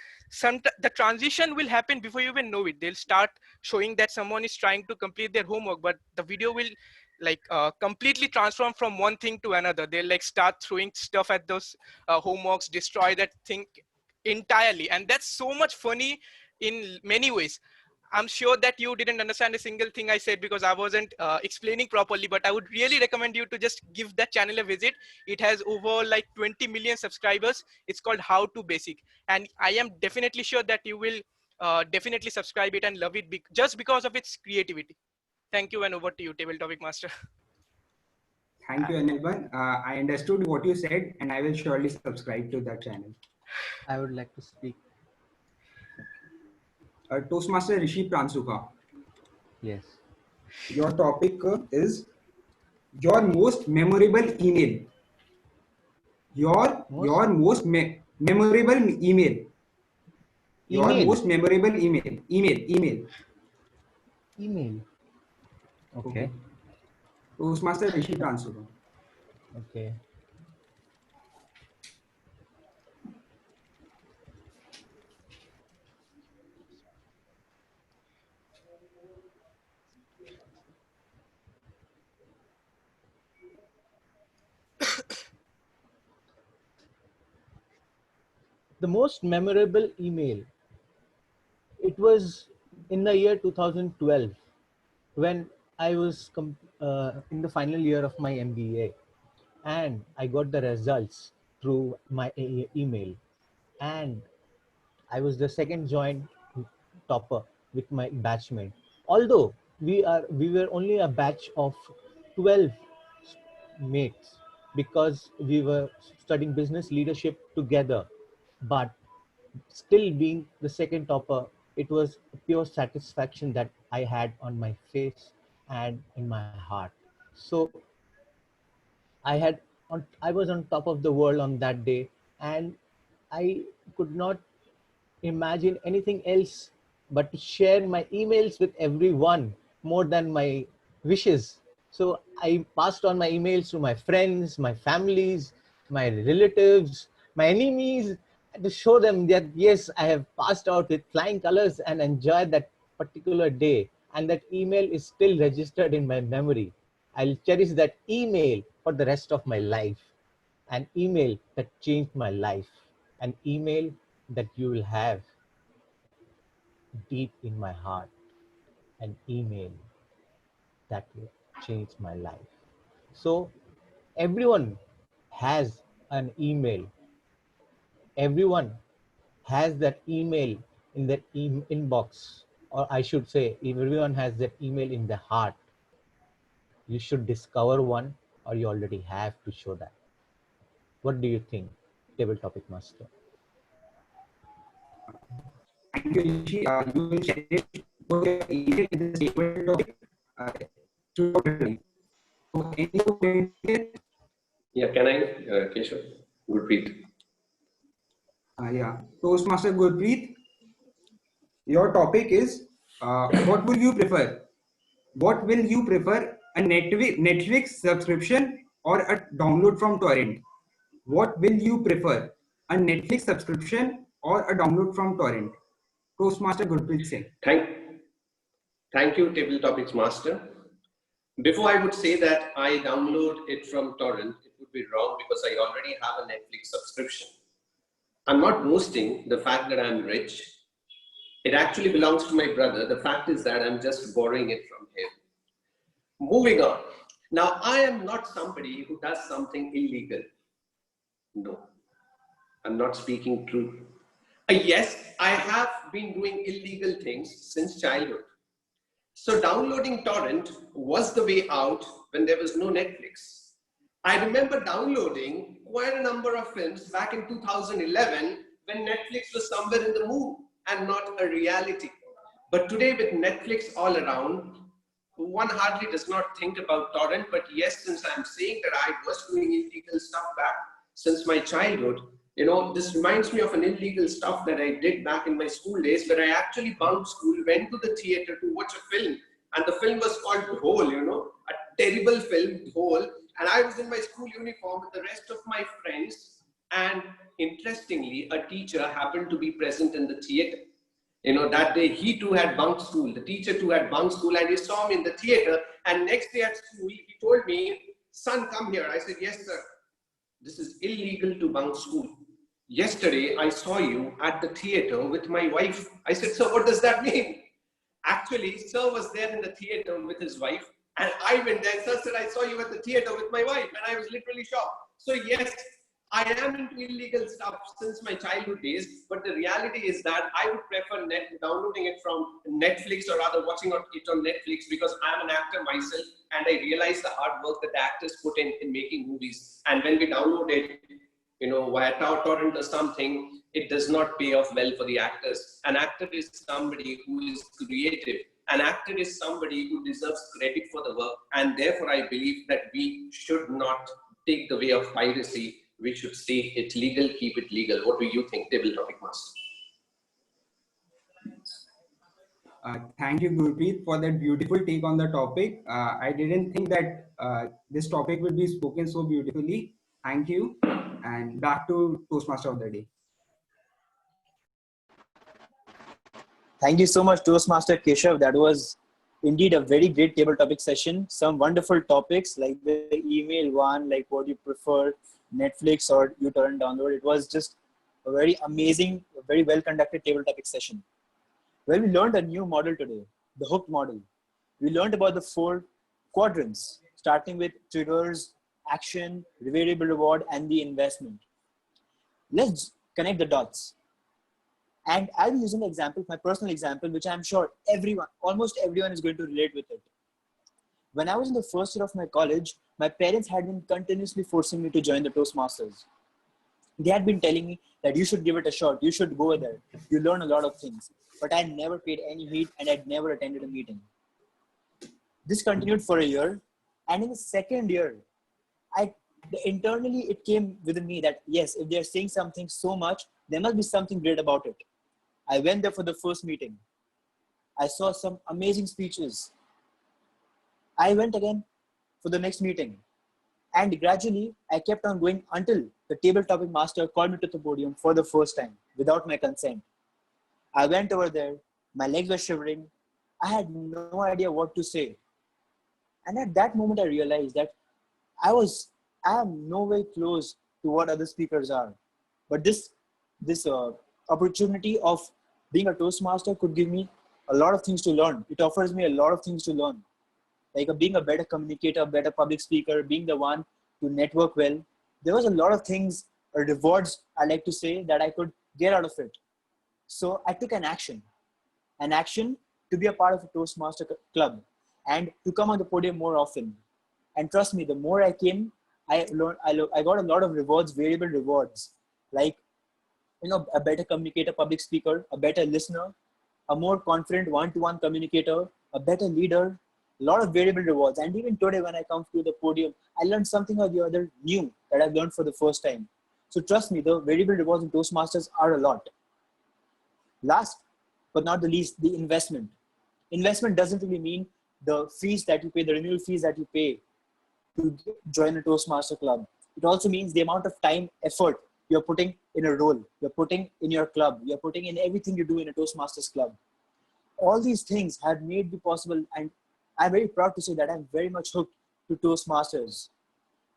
transition will happen before you even know it. They'll start showing that someone is trying to complete their homework, but the video will completely transform from one thing to another. They'll like start throwing stuff at those homeworks, destroy that thing entirely, and that's so much funny in many ways. I'm sure that you didn't understand a single thing I said because I wasn't explaining properly, but I would really recommend you to just give that channel a visit. It has over like 20 million subscribers. It's called How to Basic. And I am definitely sure that you will definitely subscribe it and love it just because of its creativity. Thank you, and over to you, Table Topic Master. Thank you, Anirban. I understood what you said, and I will surely subscribe to that channel. I would like to speak. Toastmaster Rishi Pransuka. Yes. Your topic is your most memorable email. Your most memorable email. Your most memorable email. Email. Okay. Toastmaster Rishi Pransuka. Okay. The most memorable email, it was in the year 2012 when I was in the final year of my MBA, and I got the results through my email, and I was the second joint topper with my batchmate. Although we were only a batch of 12 mates because we were studying business leadership together, but still being the second topper, it was pure satisfaction that I had on my face and in my heart. So I was on top of the world on that day, and I could not imagine anything else but to share my emails with everyone more than my wishes. So I passed on my emails to my friends, my families, my relatives, my enemies, to show them that yes, I have passed out with flying colors and enjoyed that particular day. And that email is still registered in my memory. I'll cherish that email for the rest of my life. An email that changed my life. An email that you will have deep in my heart. An email that will change my life. So everyone has an email. Everyone has that email in their inbox, or I should say everyone has that email in their heart. You should discover one, or you already have to show that. What do you think, Table Topic Master? Thank you, Rishi. You will share it with your email in this table topic. Yeah, can I, Keshav? Gurpreet. Yeah, Toastmaster Gurpreet. Your topic is what will you prefer? What will you prefer? A Netflix subscription or a download from torrent? What will you prefer? A Netflix subscription or a download from torrent? Toastmaster Gurpreet Singh. Thank you, Table Topics Master. Before I would say that I download it from torrent, it would be wrong because I already have a Netflix subscription. I'm not boasting the fact that I'm rich. It actually belongs to my brother. The fact is that I'm just borrowing it from him. Moving on. Now, I am not somebody who does something illegal. No, I'm not speaking truth. Yes, I have been doing illegal things since childhood. So downloading torrent was the way out when there was no Netflix. I remember downloading quite a number of films back in 2011 when Netflix was somewhere in the mood and not a reality. But today with Netflix all around, one hardly does not think about torrent. But yes, since I'm saying that I was doing illegal stuff back since my childhood, you know, this reminds me of an illegal stuff that I did back in my school days where I actually bunked school, went to the theater to watch a film. And the film was called Dhol, you know, a terrible film, Dhol. And I was in my school uniform with the rest of my friends. And interestingly, a teacher happened to be present in the theater. You know, that day he too had bunked school. The teacher too had bunked school and he saw me in the theater. And next day at school, he told me, son, come here. I said, yes, sir. This is illegal to bunk school. Yesterday, I saw you at the theater with my wife. I said, sir, what does that mean? Actually, sir was there in the theater with his wife. And I went there and sir said, I saw you at the theater with my wife. And I was literally shocked. So yes, I am into illegal stuff since my childhood days, but the reality is that I would prefer downloading it from Netflix or rather watching it on Netflix because I'm an actor myself and I realize the hard work that the actors put in making movies. And when we download it, you know, via torrent or something, it does not pay off well for the actors. An actor is somebody who is creative. An actor is somebody who deserves credit for the work. And therefore, I believe that we should not take the way of piracy. We should say it's legal, keep it legal. What do you think, Table Topic Master? Thank you, Gurpreet, for that beautiful take on the topic. I didn't think that this topic would be spoken so beautifully. Thank you. And back to Toastmaster of the Day. Thank you so much, Toastmaster Keshav. That was indeed a very great table topic session. Some wonderful topics like the email one, like what you prefer, Netflix or you torrent download. It was just a very amazing, very well conducted table topic session. Well, we learned a new model today, the hooked model. We learned about the 4 quadrants, starting with triggers, action, variable reward, and the investment. Let's connect the dots. And I'll be using an example, my personal example, which I'm sure almost everyone is going to relate with it. When I was in the first year of my college, my parents had been continuously forcing me to join the Toastmasters. They had been telling me that you should give it a shot, you should go there, you learn a lot of things. But I never paid any heed and I'd never attended a meeting. This continued for a year. And in the second year, internally it came within me that yes, if they're saying something so much, there must be something great about it. I went there for the first meeting. I saw some amazing speeches. I went again for the next meeting. And gradually, I kept on going until the table topic master called me to the podium for the first time without my consent. I went over there. My legs were shivering. I had no idea what to say. And at that moment, I realized that I am no way close to what other speakers are. But this opportunity of being a Toastmaster could give me a lot of things to learn. It offers me a lot of things to learn. Like being a better communicator, better public speaker, being the one to network well. There was a lot of things or rewards I like to say that I could get out of it. So I took an action to be a part of a Toastmaster club and to come on the podium more often. And trust me, the more I came, I got a lot of rewards, variable rewards, like, you know, a better communicator, public speaker, a better listener, a more confident one-to-one communicator, a better leader, a lot of variable rewards. And even today, when I come to the podium, I learned something or the other new that I've learned for the first time. So trust me, the variable rewards in Toastmasters are a lot. Last but not the least, the investment. Investment doesn't really mean the fees that you pay, the renewal fees that you pay to join a Toastmaster club. It also means the amount of time, effort you're putting in a role, you're putting in your club, you're putting in everything you do in a Toastmasters club. All these things have made me possible, and I'm very proud to say that I'm very much hooked to Toastmasters.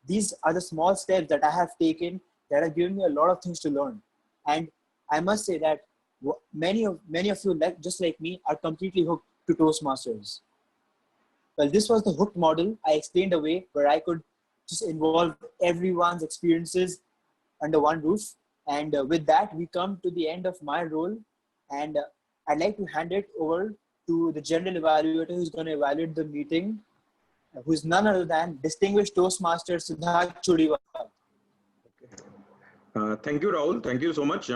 These are the small steps that I have taken that have given me a lot of things to learn. And I must say that many of you, just like me, are completely hooked to Toastmasters. Well, this was the hooked model I explained a way where I could just involve everyone's experiences under one roof. And with that, we come to the end of my role. And I'd like to hand it over to the general evaluator who's going to evaluate the meeting, who's none other than distinguished Toastmaster Siddharth Chudiwala. Thank you, Rahul. Thank you so much.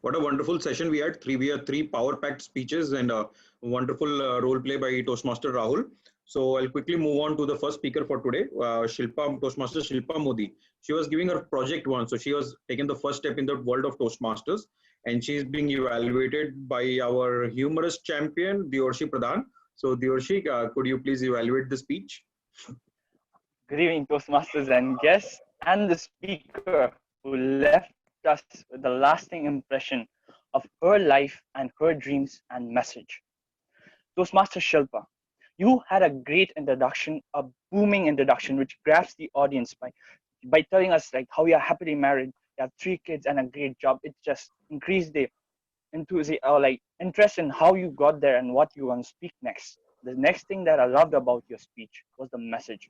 What a wonderful session we had. We had three power-packed speeches and a wonderful role play by Toastmaster Rahul. So I'll quickly move on to the first speaker for today, Toastmaster Shilpa Modi. She was giving her project one, so she was taking the first step in the world of Toastmasters, and she's being evaluated by our humorous champion, Diorshi Pradhan. So Diorshi, could you please evaluate the speech? Good evening, Toastmasters and guests, and the speaker who left us with the lasting impression of her life and her dreams and message. Toastmaster Shilpa, you had a great introduction, a booming introduction, which grabs the audience by telling us like how you are happily married, you have 3 kids and a great job. It just increased the enthusiasm or like interest in how you got there and what you want to speak next. The next thing that I loved about your speech was the message.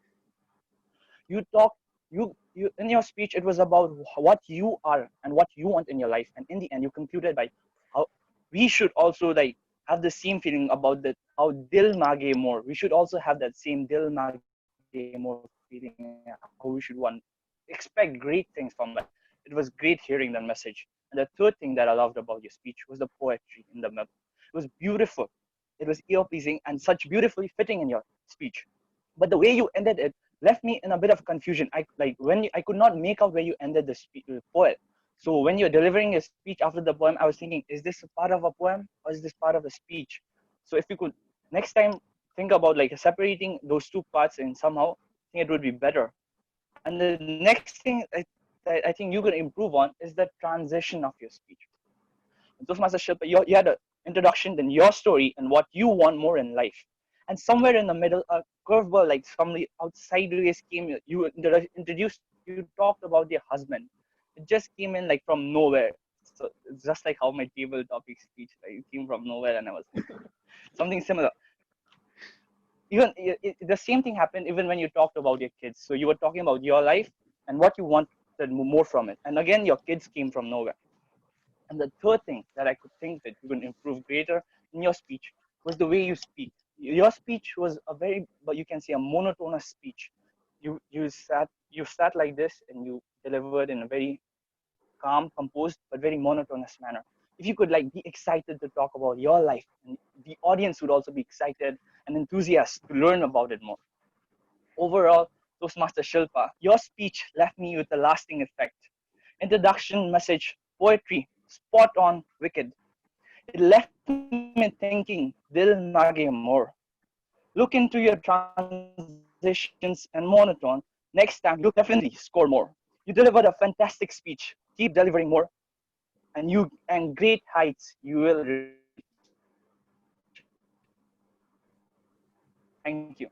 You talked, you in your speech, it was about what you are and what you want in your life, and in the end, you concluded by how we should also like have the same feeling about that. How dil mage more. We should also have that same dil mage more feeling. How we should expect great things from life. It was great hearing that message. And the third thing that I loved about your speech was the poetry in the middle. It was beautiful. It was ear pleasing and such beautifully fitting in your speech. But the way you ended it left me in a bit of confusion. I could not make out where you ended the poem. So when you're delivering a speech after the poem, I was thinking, is this a part of a poem or is this part of a speech? So if you could next time think about like separating those two parts and somehow, I think it would be better. And the next thing I think you could improve on is the transition of your speech. Toastmaster Shilpa, you had an introduction, then your story and what you want more in life. And somewhere in the middle, a curveball like somebody sideways came. You talked about your husband. It just came in like from nowhere. So it's just like how my table topic speech it came from nowhere, and I was something similar. Even the same thing happened even when you talked about your kids. So you were talking about your life and what you wanted more from it, and again your kids came from nowhere. And the third thing that I could think that you can improve greater in your speech was the way you speak. Your speech was but you can say a monotonous speech. You sat like this and you delivered in a very calm, composed, but very monotonous manner. If you could like be excited to talk about your life, and the audience would also be excited and enthusiastic to learn about it more. Overall, Toastmaster Shilpa, your speech left me with a lasting effect. Introduction, message, poetry, spot on, wicked. It left me thinking, dil mage more. Look into your transitions and monotone. Next time, you'll definitely score more. You delivered a fantastic speech. Keep delivering more, and great heights you will reach. Thank you.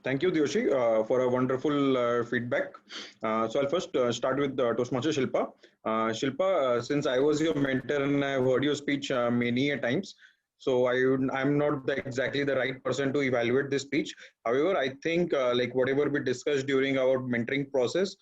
Thank you, Diyoshi, for a wonderful feedback. So I'll first start with Toastmaster Shilpa. Shilpa, since I was your mentor and I've heard your speech many a times, so I'm not exactly the right person to evaluate this speech. However, I think like whatever we discussed during our mentoring process,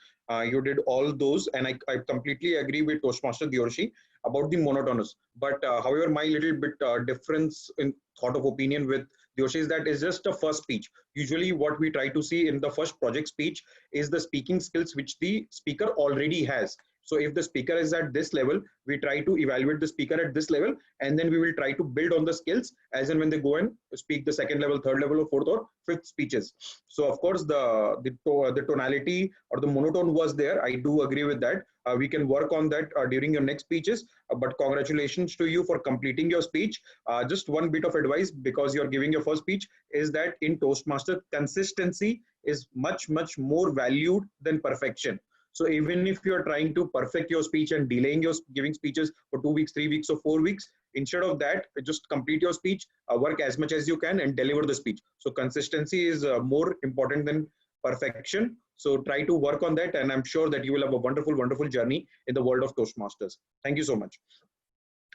you did all those, and I completely agree with Toastmaster Diyorshi about the monotonous. But however, my little bit difference in thought of opinion with Diyorshi is that it's just a first speech. Usually what we try to see in the first project speech is the speaking skills which the speaker already has. So if the speaker is at this level, we try to evaluate the speaker at this level, and then we will try to build on the skills as and when they go and speak the second level, third level, or fourth or fifth speeches. So of course the tonality or the monotone was there. I do agree with that. We can work on that during your next speeches. But congratulations to you for completing your speech. Just one bit of advice, because you're giving your first speech, is that in Toastmaster, consistency is much, much more valued than perfection. So even if you're trying to perfect your speech and delaying your giving speeches for 2 weeks, 3 weeks, or 4 weeks, instead of that, just complete your speech, work as much as you can, and deliver the speech. So consistency is more important than perfection. So try to work on that, and I'm sure that you will have a wonderful, wonderful journey in the world of Toastmasters. Thank you so much.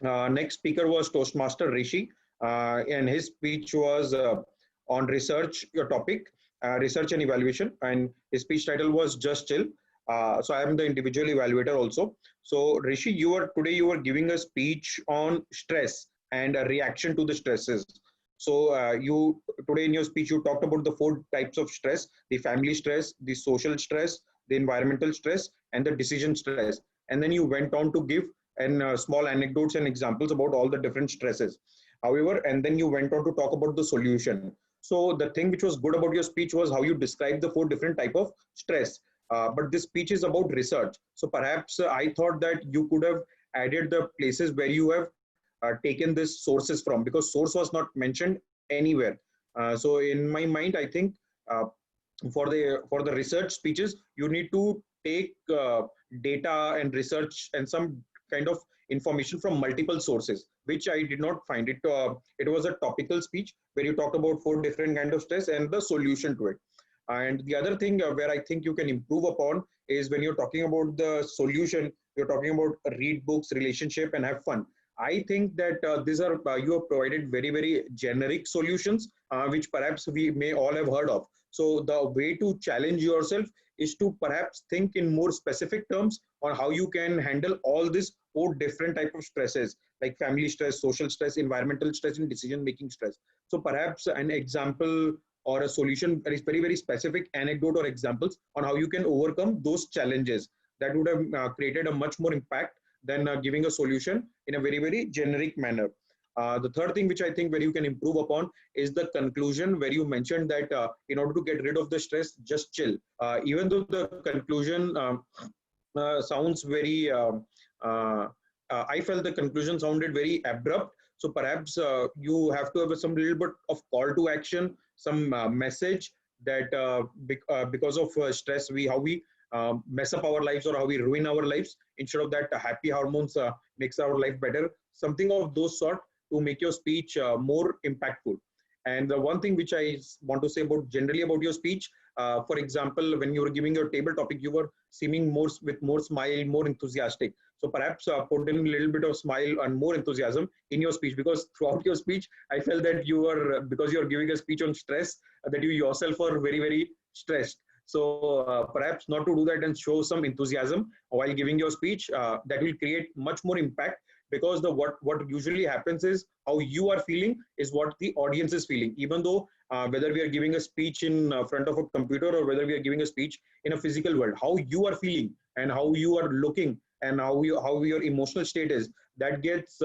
Next speaker was Toastmaster Rishi, and his speech was on research, your topic, research and evaluation, and his speech title was Just Chill. So I am the individual evaluator also. So Rishi, you were giving a speech on stress and a reaction to the stresses. So you today in your speech you talked about the 4 types of stress: the family stress, the social stress, the environmental stress, and the decision stress. And then you went on to give small anecdotes and examples about all the different stresses. However, and then you went on to talk about the solution. So the thing which was good about your speech was how you described the 4 different type of stress. But this speech is about research. So perhaps I thought that you could have added the places where you have taken these sources from, because source was not mentioned anywhere. So in my mind, I think for the research speeches, you need to take data and research and some kind of information from multiple sources, which I did not find it. It was a topical speech where you talked about 4 different kind of stress and the solution to it. And the other thing where I think you can improve upon is when you're talking about the solution, you're talking about read books, relationship, and have fun. I think that these are you have provided very, very generic solutions, which perhaps we may all have heard of. So the way to challenge yourself is to perhaps think in more specific terms on how you can handle all these 4 different type of stresses, like family stress, social stress, environmental stress, and decision-making stress. So perhaps an example or a solution that is very, very specific anecdote or examples on how you can overcome those challenges, that would have created a much more impact than giving a solution in a very, very generic manner. The third thing which I think where you can improve upon is the conclusion, where you mentioned that in order to get rid of the stress, just chill. Even though the conclusion sounds very, I felt the conclusion sounded very abrupt. So perhaps you have to have some little bit of call to action, some message that because of stress, how we mess up our lives or how we ruin our lives. Instead of that, happy hormones makes our life better. Something of those sort to make your speech more impactful. And the one thing which I want to say about generally about your speech, for example, when you were giving your table topic, you were seeming more with more smile, more enthusiastic. So perhaps put in a little bit of smile and more enthusiasm in your speech, because throughout your speech, I felt that you were, because you are giving a speech on stress, that you yourself are very, very stressed. So perhaps not to do that and show some enthusiasm while giving your speech, that will create much more impact, because what usually happens is how you are feeling is what the audience is feeling. Even though whether we are giving a speech in front of a computer or whether we are giving a speech in a physical world, how you are feeling and how you are looking and how your emotional state is, that gets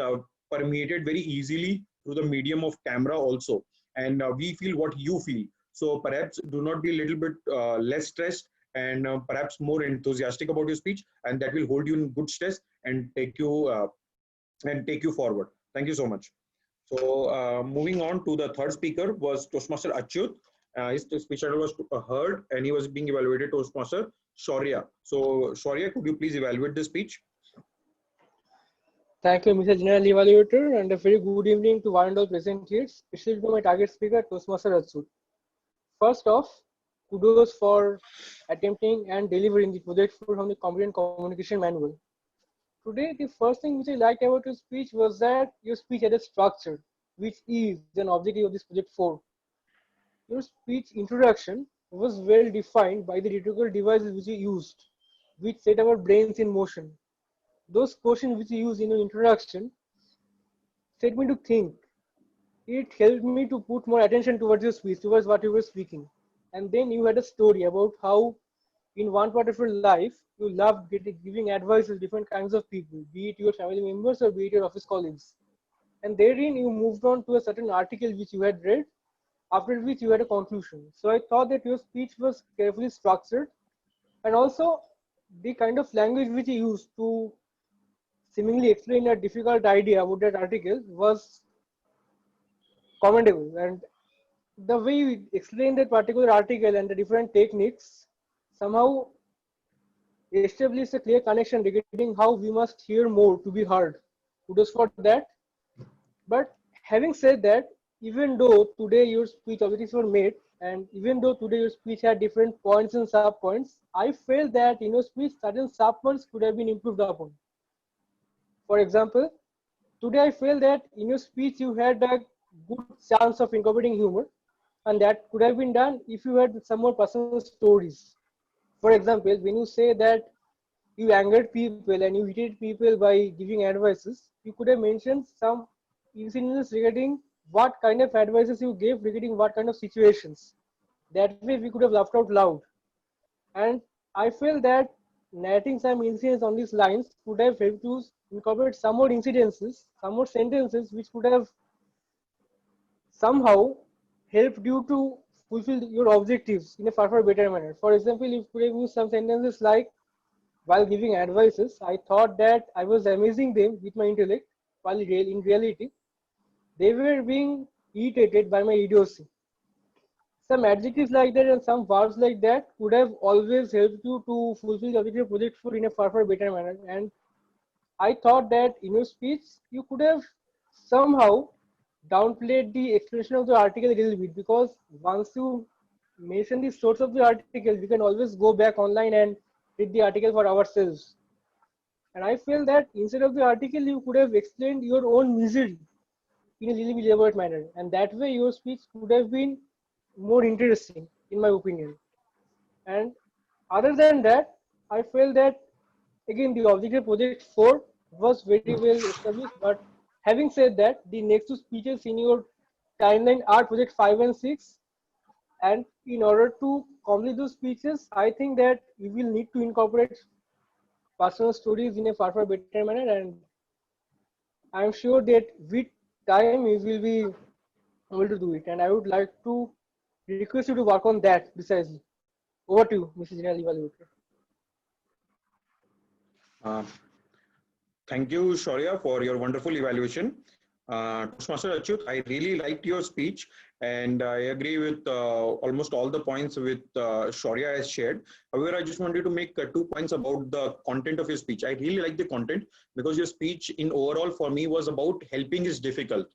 permeated very easily through the medium of camera also, and we feel what you feel. So perhaps do not be a little bit less stressed and perhaps more enthusiastic about your speech, and that will hold you in good stress and take you forward. Thank you so much. So moving on to the third speaker was Toastmaster Achyut. His speech title was heard, and he was being evaluated Toastmaster Shaurya. So Shaurya, could you please evaluate the speech? Thank you, Mr. General Evaluator, and a very good evening to one and all present here, especially to my target speaker, Toastmaster Achyut. First off, kudos for attempting and delivering the project from the Competent Communication Manual. Today, the first thing which I liked about your speech was that your speech had a structure, which is an objective of this project 4. Your speech introduction was well defined by the rhetorical devices which you used, which set our brains in motion. Those questions which you used in your introduction set me to think. It helped me to put more attention towards your speech, towards what you were speaking. And then you had a story about how in one part of your life, you loved giving advice to different kinds of people, be it your family members or be it your office colleagues. And therein you moved on to a certain article which you had read, after which you had a conclusion. So I thought that your speech was carefully structured, and also the kind of language which you used to seemingly explain a difficult idea about that article was commendable, and the way you explain that particular article and the different techniques somehow establish a clear connection regarding how we must hear more to be heard. Kudos for that. But having said that, even though today your speech objectives were made, and even though today your speech had different points and sub points, I felt that in your speech certain sub points could have been improved upon. For example, today I feel that in your speech you had a good chance of incorporating humor, and that could have been done if you had some more personal stories. For example, when you say that you angered people and you irritated people by giving advices, you could have mentioned some incidents regarding what kind of advices you gave regarding what kind of situations. That way we could have laughed out loud. And I feel that narrating some incidents on these lines could have helped to incorporate some more incidences, some more sentences which could have somehow helped you to fulfill your objectives in a far better manner. For example, if you could have used some sentences like, while giving advices, I thought that I was amazing them with my intellect, while in reality, they were being irritated by my idiocy. Some adjectives like that and some verbs like that could have always helped you to fulfill the objective project for in a far better manner. And I thought that in your speech, you could have somehow downplayed the explanation of the article a little bit, because once you mention the source of the article, we can always go back online and read the article for ourselves. And I feel that instead of the article, you could have explained your own misery in a little bit elaborate manner. And that way your speech could have been more interesting, in my opinion. And other than that, I feel that again the objective project 4 was very well established. But having said that, the next two speeches in your timeline are project 5 and 6. And in order to complete those speeches, I think that you will need to incorporate personal stories in a far better manner. And I'm sure that with time you will be able to do it. And I would like to request you to work on that precisely. Over to you, Mr. General Evaluator. Thank you, Shaurya, for your wonderful evaluation. Toastmaster Achyut, I really liked your speech, and I agree with almost all the points with Shaurya has shared. However, I just wanted to make 2 points about the content of your speech. I really like the content because your speech in overall for me was about helping is difficult.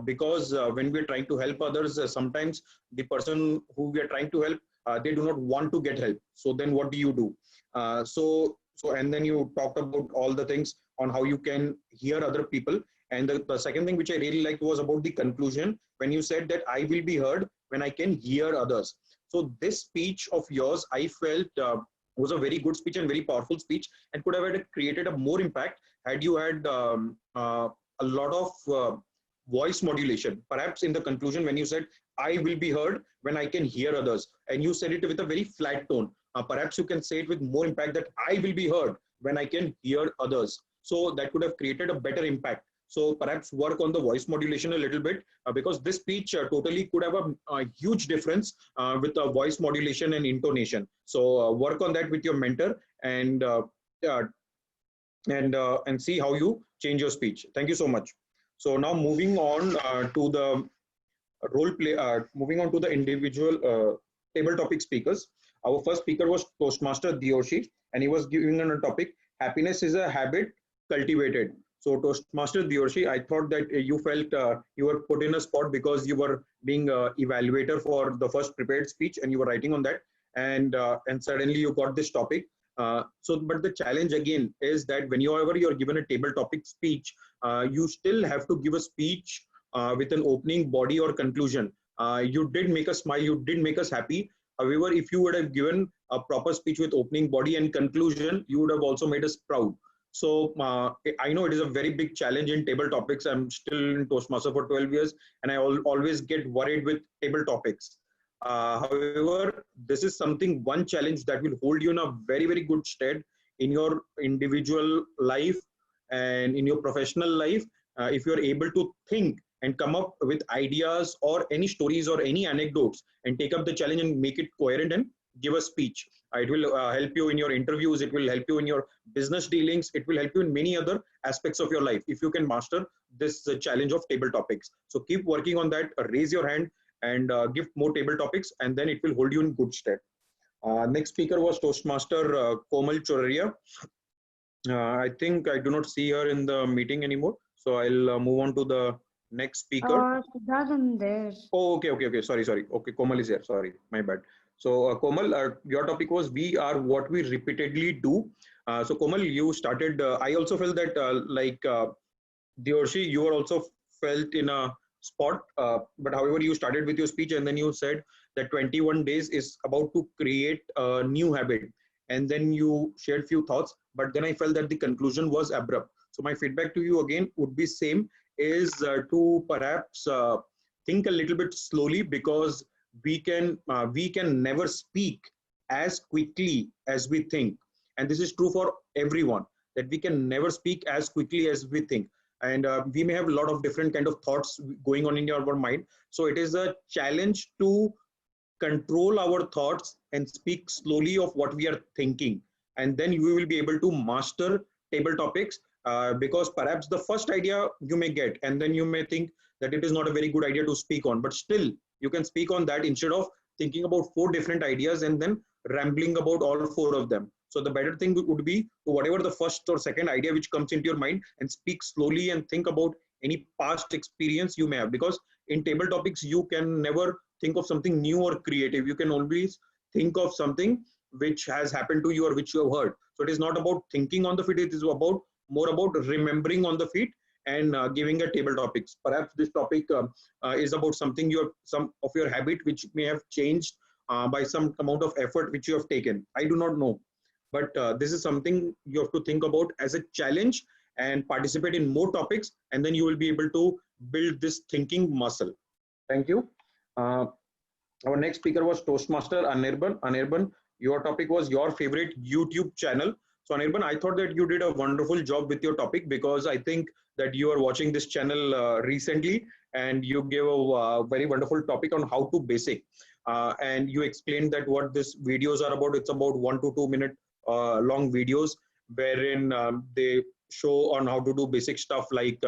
Because when we're trying to help others, sometimes the person who we are trying to help, they do not want to get help. So then what do you do? And then you talked about all the things on how you can hear other people. And the second thing which I really liked was about the conclusion when you said that I will be heard when I can hear others. So this speech of yours, I felt was a very good speech and very powerful speech, and could have created a more impact had you had a lot of voice modulation. Perhaps in the conclusion when you said, I will be heard when I can hear others, and you said it with a very flat tone. Perhaps you can say it with more impact that I will be heard when I can hear others. So that could have created a better impact. So perhaps work on the voice modulation a little bit, because this speech totally could have a huge difference with the voice modulation and intonation. So work on that with your mentor and see how you change your speech. Thank you so much. So now moving on to the role play, moving on to the individual table topic speakers. Our first speaker was Toastmaster Diyoshi, and he was giving on a topic, happiness is a habit cultivated. So Toastmaster Diyoshi, I thought that you felt you were put in a spot because you were being evaluator for the first prepared speech and you were writing on that, and suddenly you got this topic. But the challenge again is that whenever you're given a table topic speech, you still have to give a speech with an opening body or conclusion. You did make us smile, you did make us happy. However, if you would have given a proper speech with opening body and conclusion, you would have also made us proud. So I know it is a very big challenge in table topics. I'm still in Toastmaster for 12 years, and I always get worried with table topics. However, this is one challenge that will hold you in a very, very good stead in your individual life and in your professional life. If you're able to think and come up with ideas or any stories or any anecdotes and take up the challenge and make it coherent and give a speech. It will help you in your interviews. It will help you in your business dealings. It will help you in many other aspects of your life if you can master this challenge of table topics. So keep working on that. Raise your hand and give more table topics, and then it will hold you in good stead. Next speaker was Toastmaster Komal Choraria. I think I do not see her in the meeting anymore, so I'll move on to the next speaker. Siddharth isn't there. Oh, okay. Sorry. Okay, Komal is here. Sorry, my bad. So, Komal, your topic was we are what we repeatedly do. So, Komal, you started. I also felt that Deorshi, you were also felt in a spot. But however, you started with your speech and then you said that 21 days is about to create a new habit. And then you shared few thoughts. But then I felt that the conclusion was abrupt. So, my feedback to you again would be same, is to perhaps think a little bit slowly, because we can never speak as quickly as we think, and this is true for everyone, that we can never speak as quickly as we think, and we may have a lot of different kind of thoughts going on in our mind. So it is a challenge to control our thoughts and speak slowly of what we are thinking, and then you will be able to master table topics, because perhaps the first idea you may get and then you may think that it is not a very good idea to speak on, but still you can speak on that instead of thinking about 4 different ideas and then rambling about all 4 of them. So the better thing would be, whatever the first or second idea which comes into your mind, and speak slowly and think about any past experience you may have, because in table topics you can never think of something new or creative. You can always think of something which has happened to you or which you have heard. So it is not about thinking on the feet, it is about more about remembering on the feet and giving a table topics. Perhaps this topic is about something some of your habit which may have changed by some amount of effort which you have taken. I do not know, but this is something you have to think about as a challenge and participate in more topics, and then you will be able to build this thinking muscle. Thank you. Our next speaker was Toastmaster Anirban. Anirban, your topic was your favorite YouTube channel. So Anirban, I thought that you did a wonderful job with your topic, because I think that you are watching this channel recently, and you gave a very wonderful topic on how to basic. And you explained that what these videos are about. It's about 1 to 2 minute long videos, wherein they show on how to do basic stuff like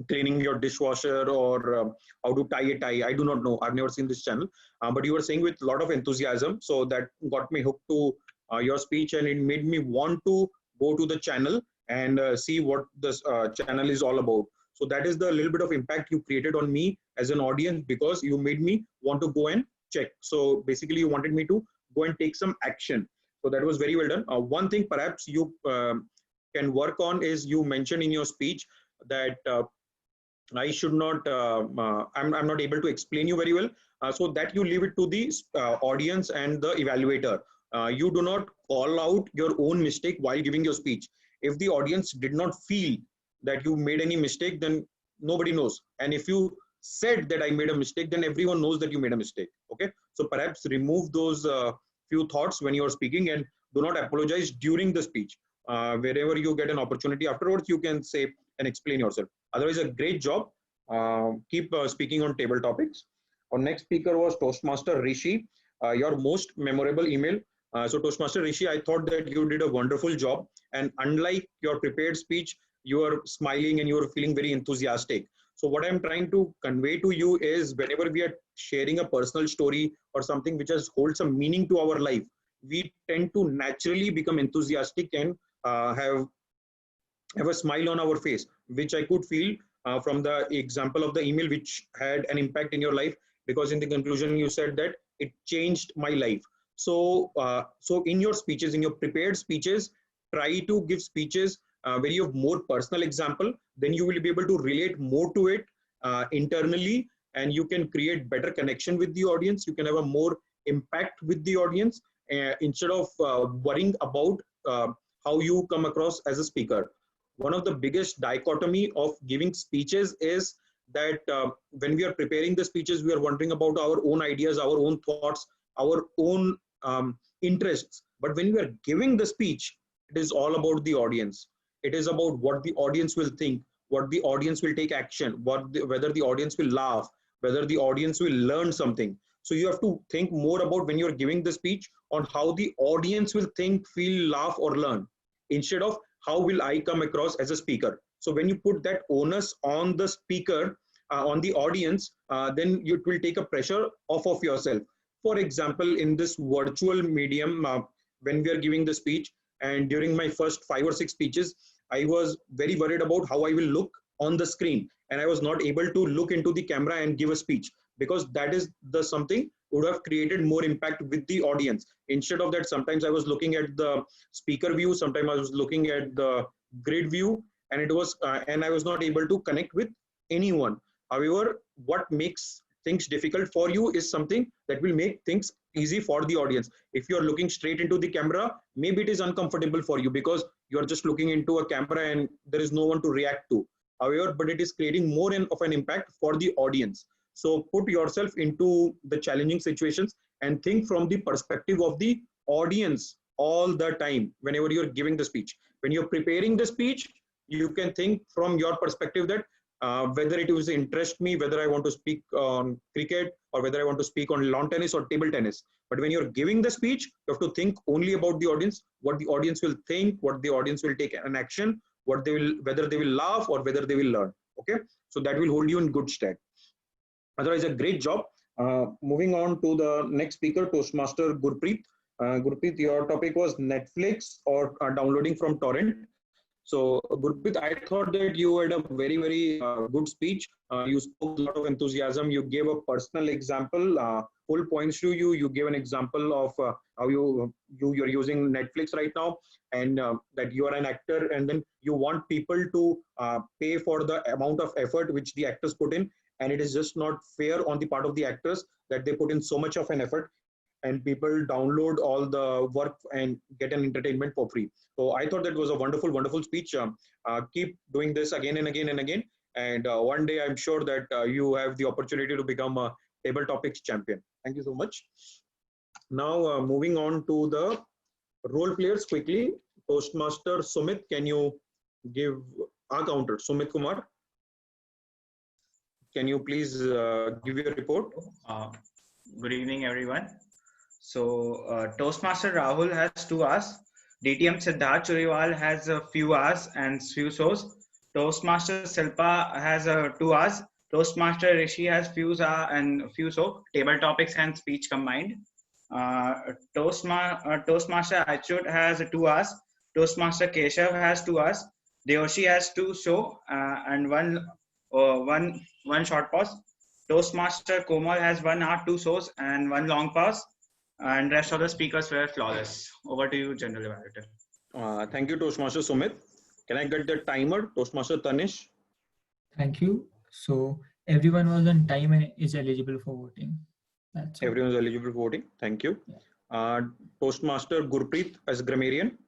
cleaning your dishwasher, or how to tie a tie. I do not know. I've never seen this channel, but you were saying with a lot of enthusiasm. So that got me hooked to your speech, and it made me want to go to the channel and see what this channel is all about. So that is the little bit of impact you created on me as an audience, because you made me want to go and check. So basically you wanted me to go and take some action. So that was very well done. One thing perhaps you can work on is, you mentioned in your speech that I should not, I'm not able to explain you very well. So that you leave it to the audience and the evaluator. You do not call out your own mistake while giving your speech. If the audience did not feel that you made any mistake, then nobody knows. And if you said that I made a mistake, then everyone knows that you made a mistake. Okay. So perhaps remove those few thoughts when you are speaking, and do not apologize during the speech. Wherever you get an opportunity afterwards, you can say and explain yourself. Otherwise, a great job. Keep speaking on table topics. Our next speaker was Toastmaster Rishi. Your most memorable email. So Toastmaster Rishi, I thought that you did a wonderful job. And unlike your prepared speech, you are smiling and you are feeling very enthusiastic. So what I'm trying to convey to you is, whenever we are sharing a personal story or something which has holds some meaning to our life, we tend to naturally become enthusiastic and have a smile on our face, which I could feel from the example of the email, which had an impact in your life, because in the conclusion you said that it changed my life. So so in your speeches, in your prepared speeches, try to give speeches where you have more personal example. Then you will be able to relate more to it internally, and you can create better connection with the audience. You can have a more impact with the audience instead of worrying about how you come across as a speaker. One of the biggest dichotomy of giving speeches is that when we are preparing the speeches, we are wondering about our own ideas, our own thoughts, our own interests. But when we are giving the speech, it is all about the audience. It is about what the audience will think, what the audience will take action, whether the audience will laugh, whether the audience will learn something. So you have to think more about, when you're giving the speech, on how the audience will think, feel, laugh, or learn, instead of how will I come across as a speaker. So when you put that onus on the speaker, on the audience, then it will take a pressure off of yourself. For example, in this virtual medium, when we are giving the speech, and during my first 5 or 6 speeches, I was very worried about how I will look on the screen, and I was not able to look into the camera and give a speech, because that is the something would have created more impact with the audience. Instead of that, sometimes I was looking at the speaker view, sometimes I was looking at the grid view, and it was and I was not able to connect with anyone. However, what makes things difficult for you is something that will make things easy for the audience. If you are looking straight into the camera, maybe it is uncomfortable for you because you are just looking into a camera and there is no one to react to. However, but it is creating more of an impact for the audience. So put yourself into the challenging situations and think from the perspective of the audience all the time whenever you're giving the speech. When you're preparing the speech, you can think from your perspective that whether it was interest me, whether I want to speak on cricket or whether I want to speak on lawn tennis or table tennis. But when you're giving the speech, you have to think only about the audience, what the audience will think, what the audience will take an action, what they will, whether they will laugh or whether they will learn. Okay, so that will hold you in good stead. Otherwise, a great job. Moving on to the next speaker, Toastmaster Gurpreet. Gurpreet, your topic was Netflix or downloading from torrent. So, Gurpreet, I thought that you had a very, very good speech. You spoke a lot of enthusiasm. You gave a personal example, full points to you. You gave an example of how you're using Netflix right now, and that you are an actor, and then you want people to pay for the amount of effort which the actors put in, and it is just not fair on the part of the actors that they put in so much of an effort, and people download all the work and get an entertainment for free. So I thought that was a wonderful, wonderful speech. Keep doing this again and again and again. And one day I'm sure that you have the opportunity to become a table topics champion. Thank you so much. Now moving on to the role players quickly. Toastmaster Sumit, can you give our counter? Sumit Kumar, can you please give your report? Good evening, everyone. So Toastmaster Rahul has 2 hours. DTM Siddharth Churiwal has a few hours and few shows. Toastmaster Silpa has 2 hours. Toastmaster Rishi has few hours and few shows. Table topics and speech combined. Toastmaster Achut has 2 hours. Toastmaster Keshav has 2 hours. Deoshi has 2 shows and one short pause. Toastmaster Komal has 1 hour, 2 shows and 1 long pause. And rest of the speakers were flawless. Over to you, General Evaluator. Thank you, Toastmaster Sumit. Can I get the timer, Toastmaster Tanish? Thank you. So everyone was on time and is eligible for voting. Everyone is eligible for voting. Thank you. Yeah. Toastmaster Gurpreet as grammarian.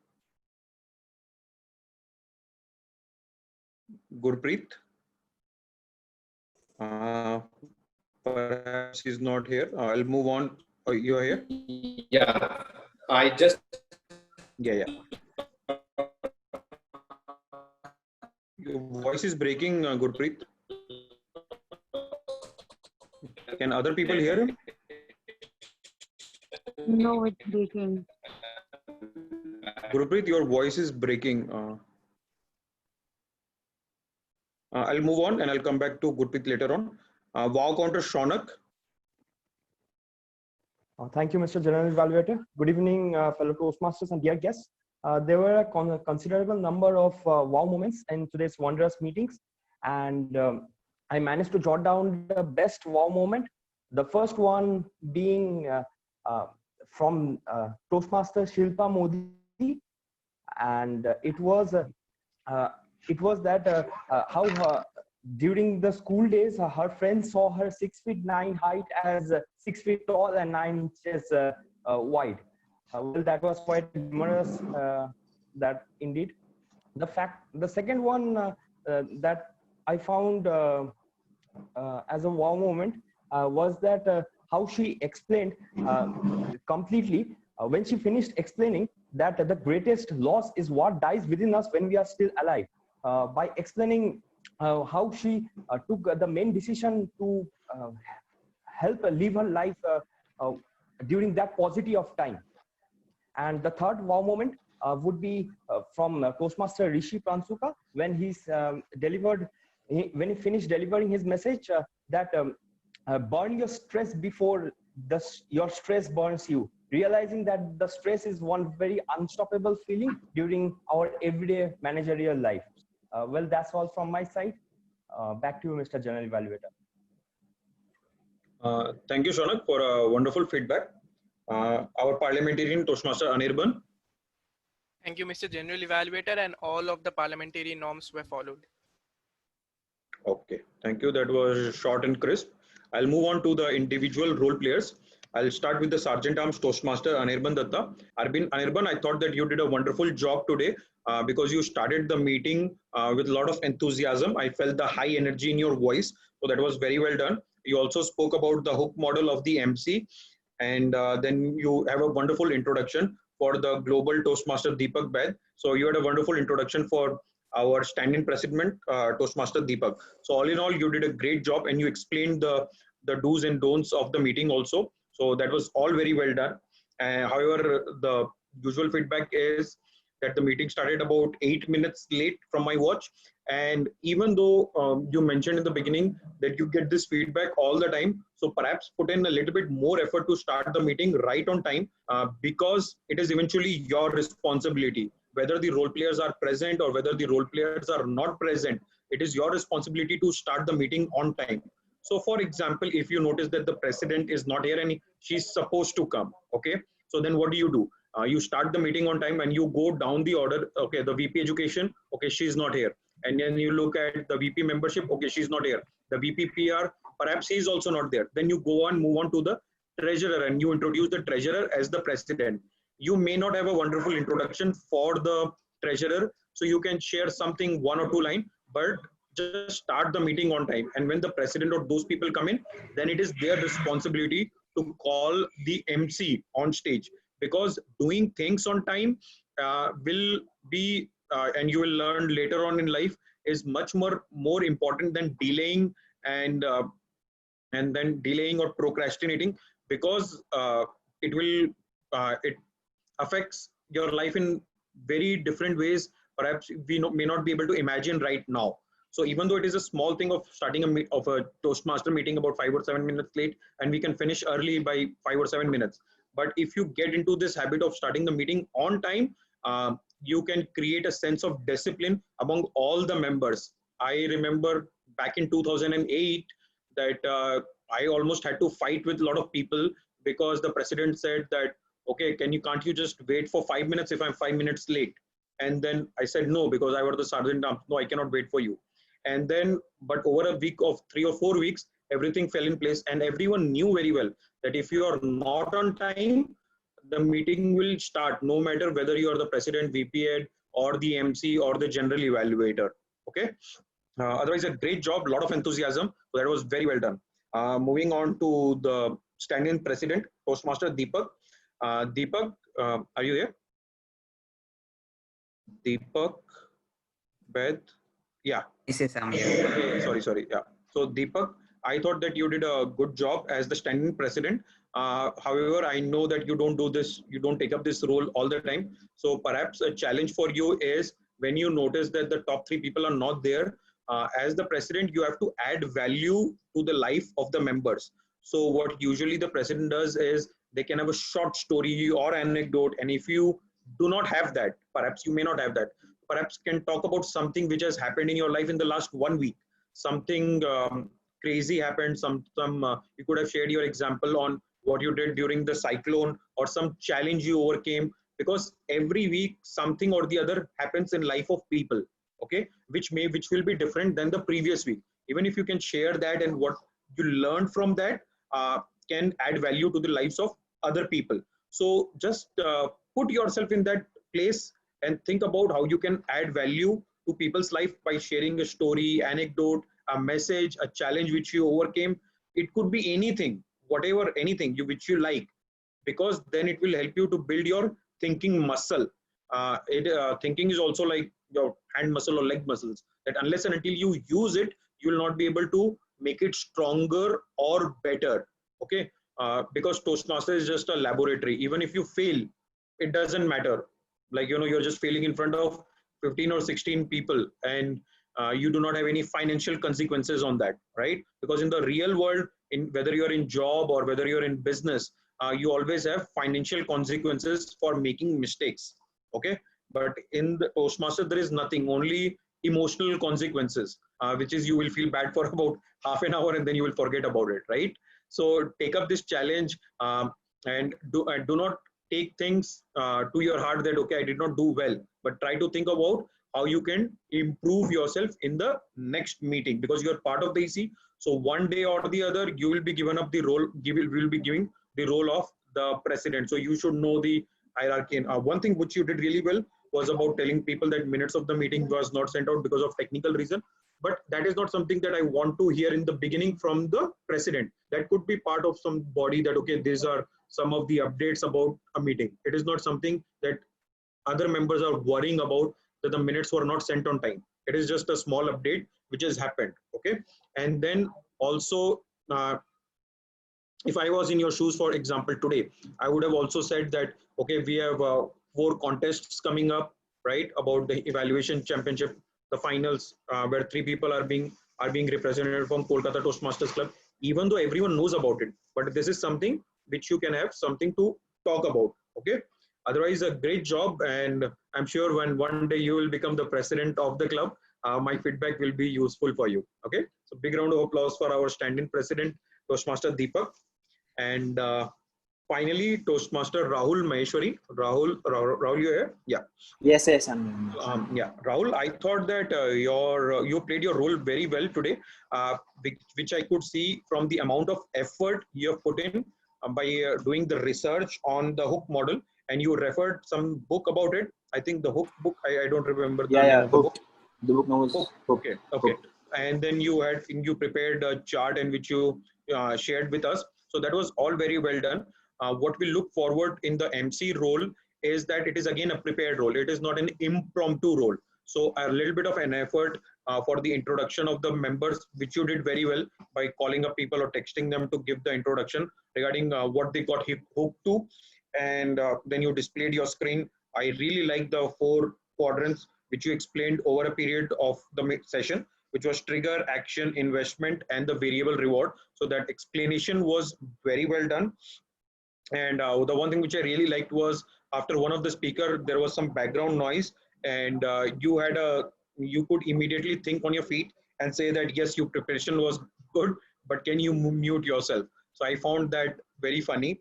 Gurpreet. Perhaps he's not here. I'll move on. Oh, you are here? Yeah, I just. Yeah. Your voice is breaking, Gurpreet. Can other people hear him? No, it's breaking. Gurpreet, your voice is breaking. I'll move on and I'll come back to Gurpreet later on. Wow counter Shaunak. Thank you, Mr. General Evaluator. Good evening, fellow Toastmasters and dear guests. There were a considerable number of wow moments in today's wondrous meetings, and I managed to jot down the best wow moment. The first one being from Toastmaster Shilpa Modi, and it was that how during the school days, her friends saw her 6'9" height as 6 feet tall and 9 inches wide. Well, that was quite humorous. That indeed. The second one that I found as a wow moment was that how she explained completely when she finished explaining that the greatest loss is what dies within us when we are still alive. By explaining how she took the main decision to help live her life during that paucity of time. And the third wow moment would be from Toastmaster Rishi Pransuka when he's delivered when he finished delivering his message, burn your stress before your stress burns you. Realizing that the stress is one very unstoppable feeling during our everyday managerial life. Well, that's all from my side. Back to you, Mr. General Evaluator. Thank you, Shonak, for a wonderful feedback. Our parliamentarian Toastmaster Anirban. Thank you, Mr. General Evaluator, and all of the parliamentary norms were followed. Okay, thank you. That was short and crisp. I'll move on to the individual role players. I'll start with the Sergeant Arms Toastmaster Anirban Datta. Anirban, I thought that you did a wonderful job today because you started the meeting with a lot of enthusiasm. I felt the high energy in your voice. So that was very well done. You also spoke about the hook model of the MC, and then you have a wonderful introduction for the global Toastmaster Deepak Baid. So you had a wonderful introduction for our stand-in president, Toastmaster Deepak. So all in all, you did a great job, and you explained the do's and don'ts of the meeting also. So that was all very well done. However, the usual feedback is that the meeting started about 8 minutes late from my watch. And even though you mentioned in the beginning that you get this feedback all the time, so perhaps put in a little bit more effort to start the meeting right on time, because it is eventually your responsibility. Whether the role players are present or whether the role players are not present, it is your responsibility to start the meeting on time. So for example, if you notice that the president is not here and she's supposed to come, okay, so then what do? You start the meeting on time and you go down the order. Okay, the VP education, okay, she's not here. And then you look at the VP membership, okay, she's not here. The VP PR, perhaps he's also not there. Then you go on, move on to the treasurer, and you introduce the treasurer as the president. You may not have a wonderful introduction for the treasurer, so you can share something, 1 or 2 lines, but just start the meeting on time. And when the president or those people come in, then it is their responsibility to call the MC on stage, because doing things on time will be, and you will learn later on in life, is much more important than delaying and then delaying or procrastinating, because it affects your life in very different ways. Perhaps we may not be able to imagine right now. So even though it is a small thing of starting a Toastmaster meeting about 5 or 7 minutes late, and we can finish early by 5 or 7 minutes, but if you get into this habit of starting the meeting on time, you can create a sense of discipline among all the members. I remember back in 2008 that I almost had to fight with a lot of people because the president said that, okay, can't you just wait for 5 minutes if I'm 5 minutes late? And then I said no, because I was the sergeant. No, I cannot wait for you. And then, but over a week of 3 or 4 weeks, everything fell in place, and everyone knew very well that if you are not on time, the meeting will start, no matter whether you are the president, VP Ed, or the MC, or the general evaluator. Okay. Otherwise, a great job, a lot of enthusiasm. So that was very well done. Moving on to the stand-in president, Toastmaster Deepak. Deepak, are you here? Deepak, Beth, yeah. Yes, I'm here. Sorry. Yeah. So Deepak, I thought that you did a good job as the stand-in president. However, I know that you don't do this, you don't take up this role all the time. So perhaps a challenge for you is when you notice that the top 3 people are not there, as the president, you have to add value to the life of the members. So what usually the president does is they can have a short story or anecdote. And if you do not have that, perhaps you may not have that, perhaps can talk about something which has happened in your life in the last 1 week. Something crazy happened. You could have shared your example on what you did during the cyclone or some challenge you overcame, because every week something or the other happens in life of people, okay, which will be different than the previous week. Even if you can share that and what you learned from that can add value to the lives of other people. So just put yourself in that place and think about how you can add value to people's life by sharing a story, anecdote, a message, a challenge which you overcame. It could be anything, whatever, anything which you like, because then it will help you to build your thinking muscle. Thinking is also like your hand muscle or leg muscles, that unless and until you use it, you will not be able to make it stronger or better. Okay, because Toastmaster is just a laboratory. Even if you fail, it doesn't matter. Like, you're just failing in front of 15 or 16 people, and you do not have any financial consequences on that, right? Because in the real world, in whether you're in job or whether you're in business, you always have financial consequences for making mistakes. Okay, but in the Toastmaster there is nothing, only emotional consequences, which is you will feel bad for about half an hour and then you will forget about it, right? So take up this challenge, and do not take things to your heart that okay, I did not do well, but try to think about how you can improve yourself in the next meeting, because you are part of the EC. So one day or the other you will be given up the role, will be giving the role of the president. So you should know the hierarchy. And one thing which you did really well was about telling people that minutes of the meeting was not sent out because of technical reason. But that is not something that I want to hear in the beginning from the president. That could be part of some body that okay, these are some of the updates about a meeting. It is not something that other members are worrying about, that the minutes were not sent on time. It is just a small update which has happened. Okay, and then also if I was in your shoes, for example, today, I would have also said that, okay, we have 4 contests coming up, right? About the evaluation championship, the finals, where 3 people are being represented from Kolkata Toastmasters Club, even though everyone knows about it. But this is something which you can have something to talk about, okay? Otherwise, a great job. And I'm sure when one day you will become the president of the club, my feedback will be useful for you, okay? So big round of applause for our stand-in president, Toastmaster Deepak. And finally, Toastmaster Rahul Maheshwari. Rahul, you here? Yeah. Yes, Yeah, Rahul, I thought that you played your role very well today, which I could see from the amount of effort you have put in by doing the research on the hook model, and you referred some book about it. I think the hook book, I don't remember the name of the book. The book knows. Okay. And then you prepared a chart in which you shared with us. So that was all very well done. What we look forward in the MC role is that it is again a prepared role. It is not an impromptu role. So a little bit of an effort for the introduction of the members, which you did very well by calling up people or texting them to give the introduction regarding what they got hooked to. And then you displayed your screen. I really like the 4 quadrants which you explained over a period of the session, which was trigger, action, investment, and the variable reward. So that explanation was very well done. And the one thing which I really liked was after one of the speaker, there was some background noise, and you could immediately think on your feet and say that yes, your preparation was good, but can you mute yourself? So I found that very funny.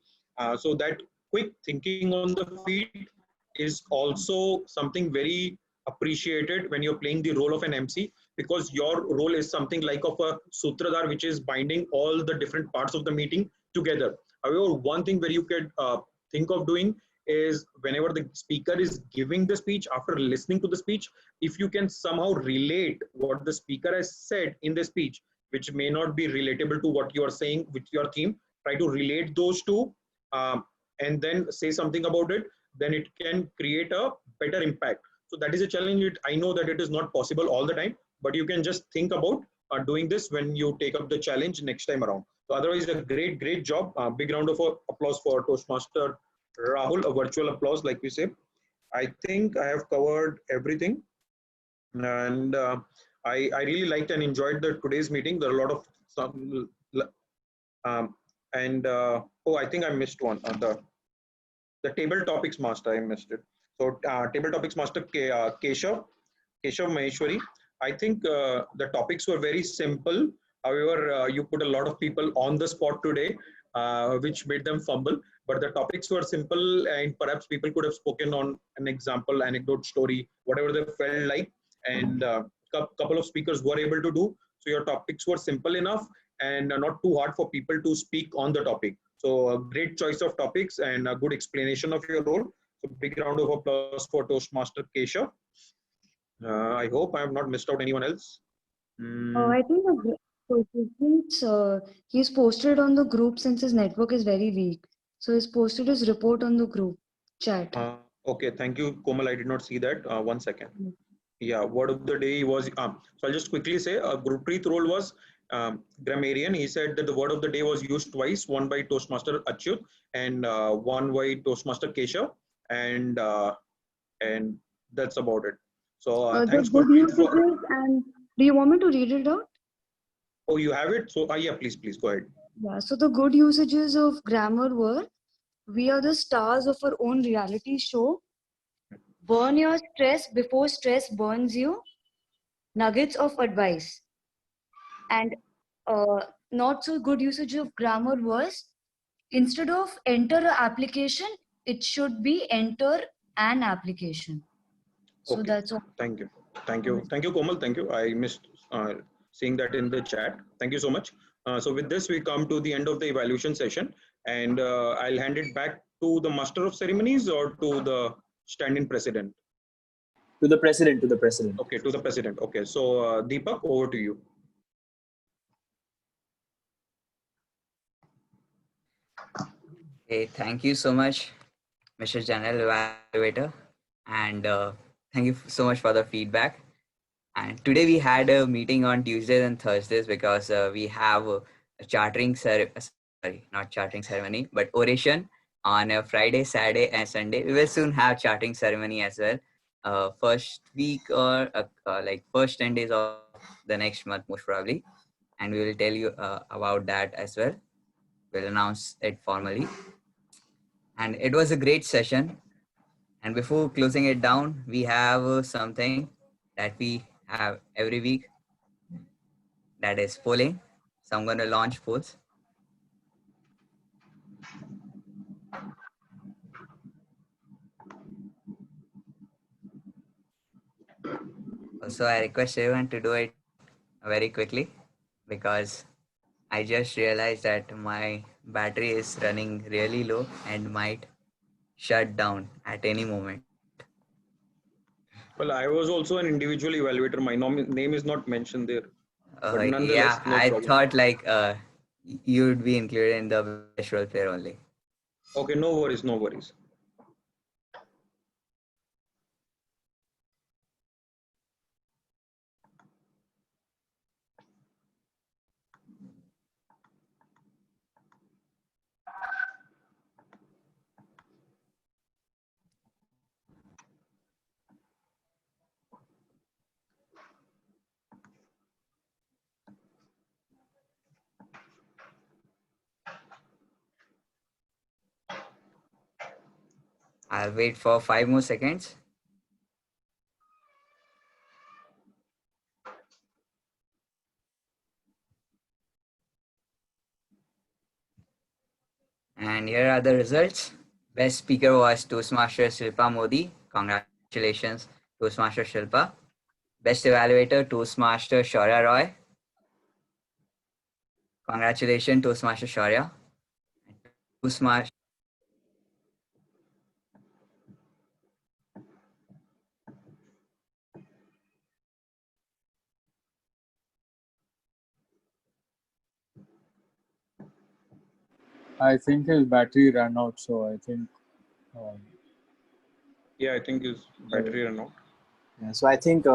So that quick thinking on the feet is also something very appreciated when you're playing the role of an MC, because your role is something like of a sutradhar, which is binding all the different parts of the meeting together. However, one thing where you could think of doing is whenever the speaker is giving the speech, after listening to the speech, if you can somehow relate what the speaker has said in the speech, which may not be relatable to what you are saying with your theme, try to relate those two and then say something about it, then it can create a better impact. So that is a challenge. I know that it is not possible all the time, but you can just think about doing this when you take up the challenge next time around. So otherwise, a great job. Big round of applause for Toastmaster Rahul, a virtual applause, like we say. I think I have covered everything. And I really liked and enjoyed today's meeting. There are a lot of some, oh, I think I missed one. The table topics master, I missed it. So table topics master Keshav Maheshwari. I think the topics were very simple. However, you put a lot of people on the spot today, which made them fumble. But the topics were simple, and perhaps people could have spoken on an example, anecdote, story, whatever they felt like. And a couple of speakers were able to do. So your topics were simple enough and not too hard for people to speak on the topic. So a great choice of topics and a good explanation of your role. So big round of applause for Toastmaster Keshav. I hope I have not missed out anyone else. I think he's posted on the group since his network is very weak. So he's posted his report on the group chat. Okay, thank you, Komal. I did not see that. 1 second. Yeah, word of the day was, so I'll just quickly say, Gurpreet role was grammarian. He said that the word of the day was used twice, one by Toastmaster Achyut and one by Toastmaster Keshav, and that's about it. So thanks, the good Gurpreet, news is, and Do you want me to read it out? Oh, you have it? So, yeah, please go ahead. Yeah, so the good usages of grammar were: we are the stars of our own reality show. Burn your stress before stress burns you. Nuggets of advice. And not so good usage of grammar was: instead of enter an application, it should be enter an application. So Okay, that's all. thank you. Thank you, Komal. Thank you. I missed seeing that in the chat. Thank you so much. So with this, we come to the end of the evaluation session, and I'll hand it back to the master of ceremonies or to the stand-in president. To the president. To the president. Okay, to the president. Okay, so Deepak, over to you. Okay, thank you so much, Mr. General Evaluator, and thank you so much for the feedback. And today we had a meeting on Tuesdays and Thursdays because we have a not chartering ceremony, but oration on a Friday, Saturday, and Sunday. We will soon have chartering ceremony as well. First week or like first 10 days of the next month, most probably. And we will tell you about that as well. We'll announce it formally. And it was a great session. And before closing it down, we have something that we have every week, that is polling. So I'm going to launch polls. Also, I request everyone to do it very quickly because I just realized that my battery is running really low and might shut down at any moment. Well, I was also an individual evaluator. My name is not mentioned there, but nonetheless, Yeah, no I problem. thought like you'd be included in the best role player only. Okay, no worries, no worries. I'll wait for 5 more seconds. And here are the results. Best speaker was Toastmaster Shilpa Modi. Congratulations, Toastmaster Shilpa. Best evaluator, Toastmaster Shaurya Roy. Congratulations, Toastmaster Shaurya. Toastmaster I think his battery ran out, so I think. Yeah, I think his battery ran out. Yeah, so I think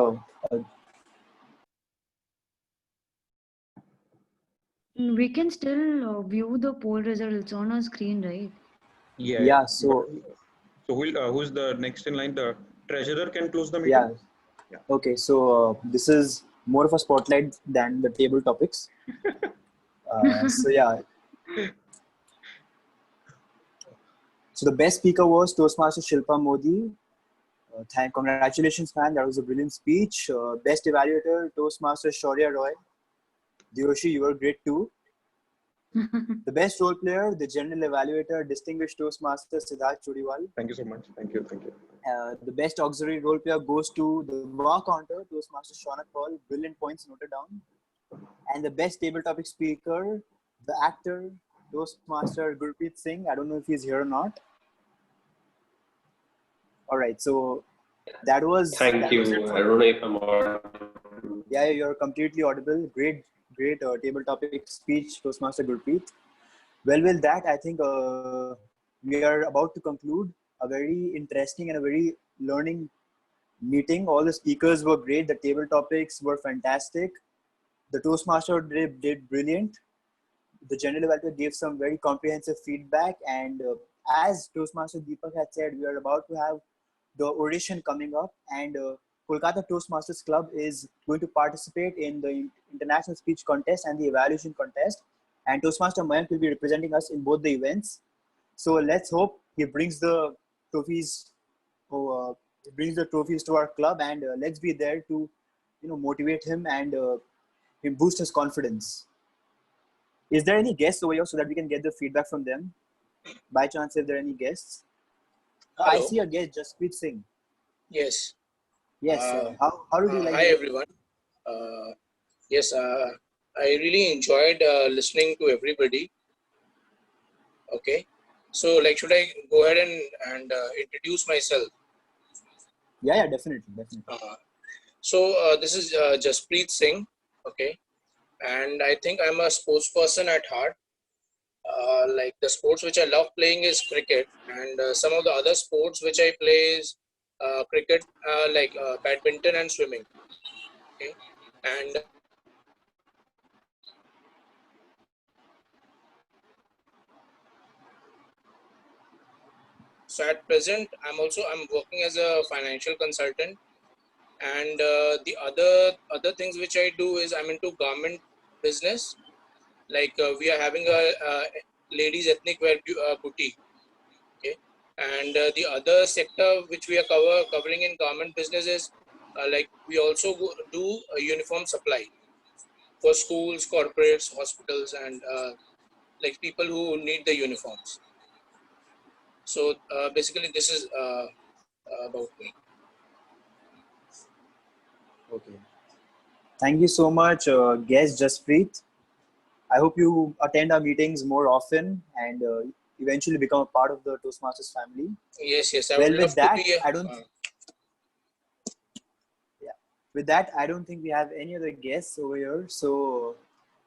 We can still view the poll results on our screen, right? Yeah. Yeah. But, So who's the next in line? The treasurer can close the meeting. yeah. Okay. So this is more of a spotlight than the table topics. So yeah. So the best speaker was Toastmaster Shilpa Modi. Congratulations, man. That was a brilliant speech. Best evaluator, Toastmaster Shaurya Roy. Diyoshi, you were great too. The best role player, the general evaluator, distinguished Toastmaster Siddharth Chudiwal. Thank you so much. Thank you. The best auxiliary role player goes to the war counter, Toastmaster Shaunak Paul. Brilliant points noted down. And the best table topic speaker, the actor, Toastmaster Gurpreet Singh. I don't know if he's here or not. All right, so that was. Thank you. I don't know if I'm audible. Yeah, you're completely audible. Great table topic speech, Toastmaster Gurpreet. Well, with that, I think we are about to conclude a very interesting and a very learning meeting. All the speakers were great. The table topics were fantastic. The Toastmaster did brilliant. The general evaluator gave some very comprehensive feedback. And as Toastmaster Deepak had said, we are about to have the audition coming up. And Kolkata Toastmasters Club is going to participate in the international speech contest and the evaluation contest. And Toastmaster Mayank will be representing us in both the events. So let's hope he brings the trophies. Brings the trophies to our club, and let's be there to, motivate him and boost his confidence. Is there any guests over here so that we can get the feedback from them? By chance, if there are any guests? I Hello. see a guest, Jasprit Singh. Yes. Yes. How did you like? Hi everyone. Yes, I really enjoyed listening to everybody. Okay. So, like, should I go ahead and introduce myself? Yeah, definitely. So this is Jasprit Singh. Okay, and I think I'm a sports person at heart. Like the sports which I love playing is cricket, and some of the other sports which I play is cricket, like badminton and swimming. Okay, and so at present I'm working as a financial consultant, and the other things which I do is I'm into garment business. Like we are having a ladies ethnic wear boutique. Okay, and the other sector which we are covering in garment business is like we also do a uniform supply for schools, corporates, hospitals, and like people who need the uniforms. So basically this is about me. Okay. Thank you so much, guest Jasprit. I hope you attend our meetings more often and eventually become a part of the Toastmasters family. Yes, I Well, would with love to that, be I don't. Yeah. With that, I don't think we have any other guests over here. So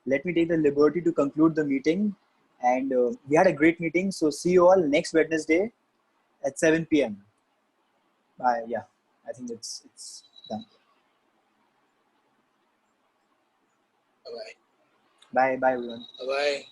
let me take the liberty to conclude the meeting. And we had a great meeting. So see you all next Wednesday at 7 p.m. Bye. Yeah, I think it's done. Bye. Bye, everyone. Bye. Bye.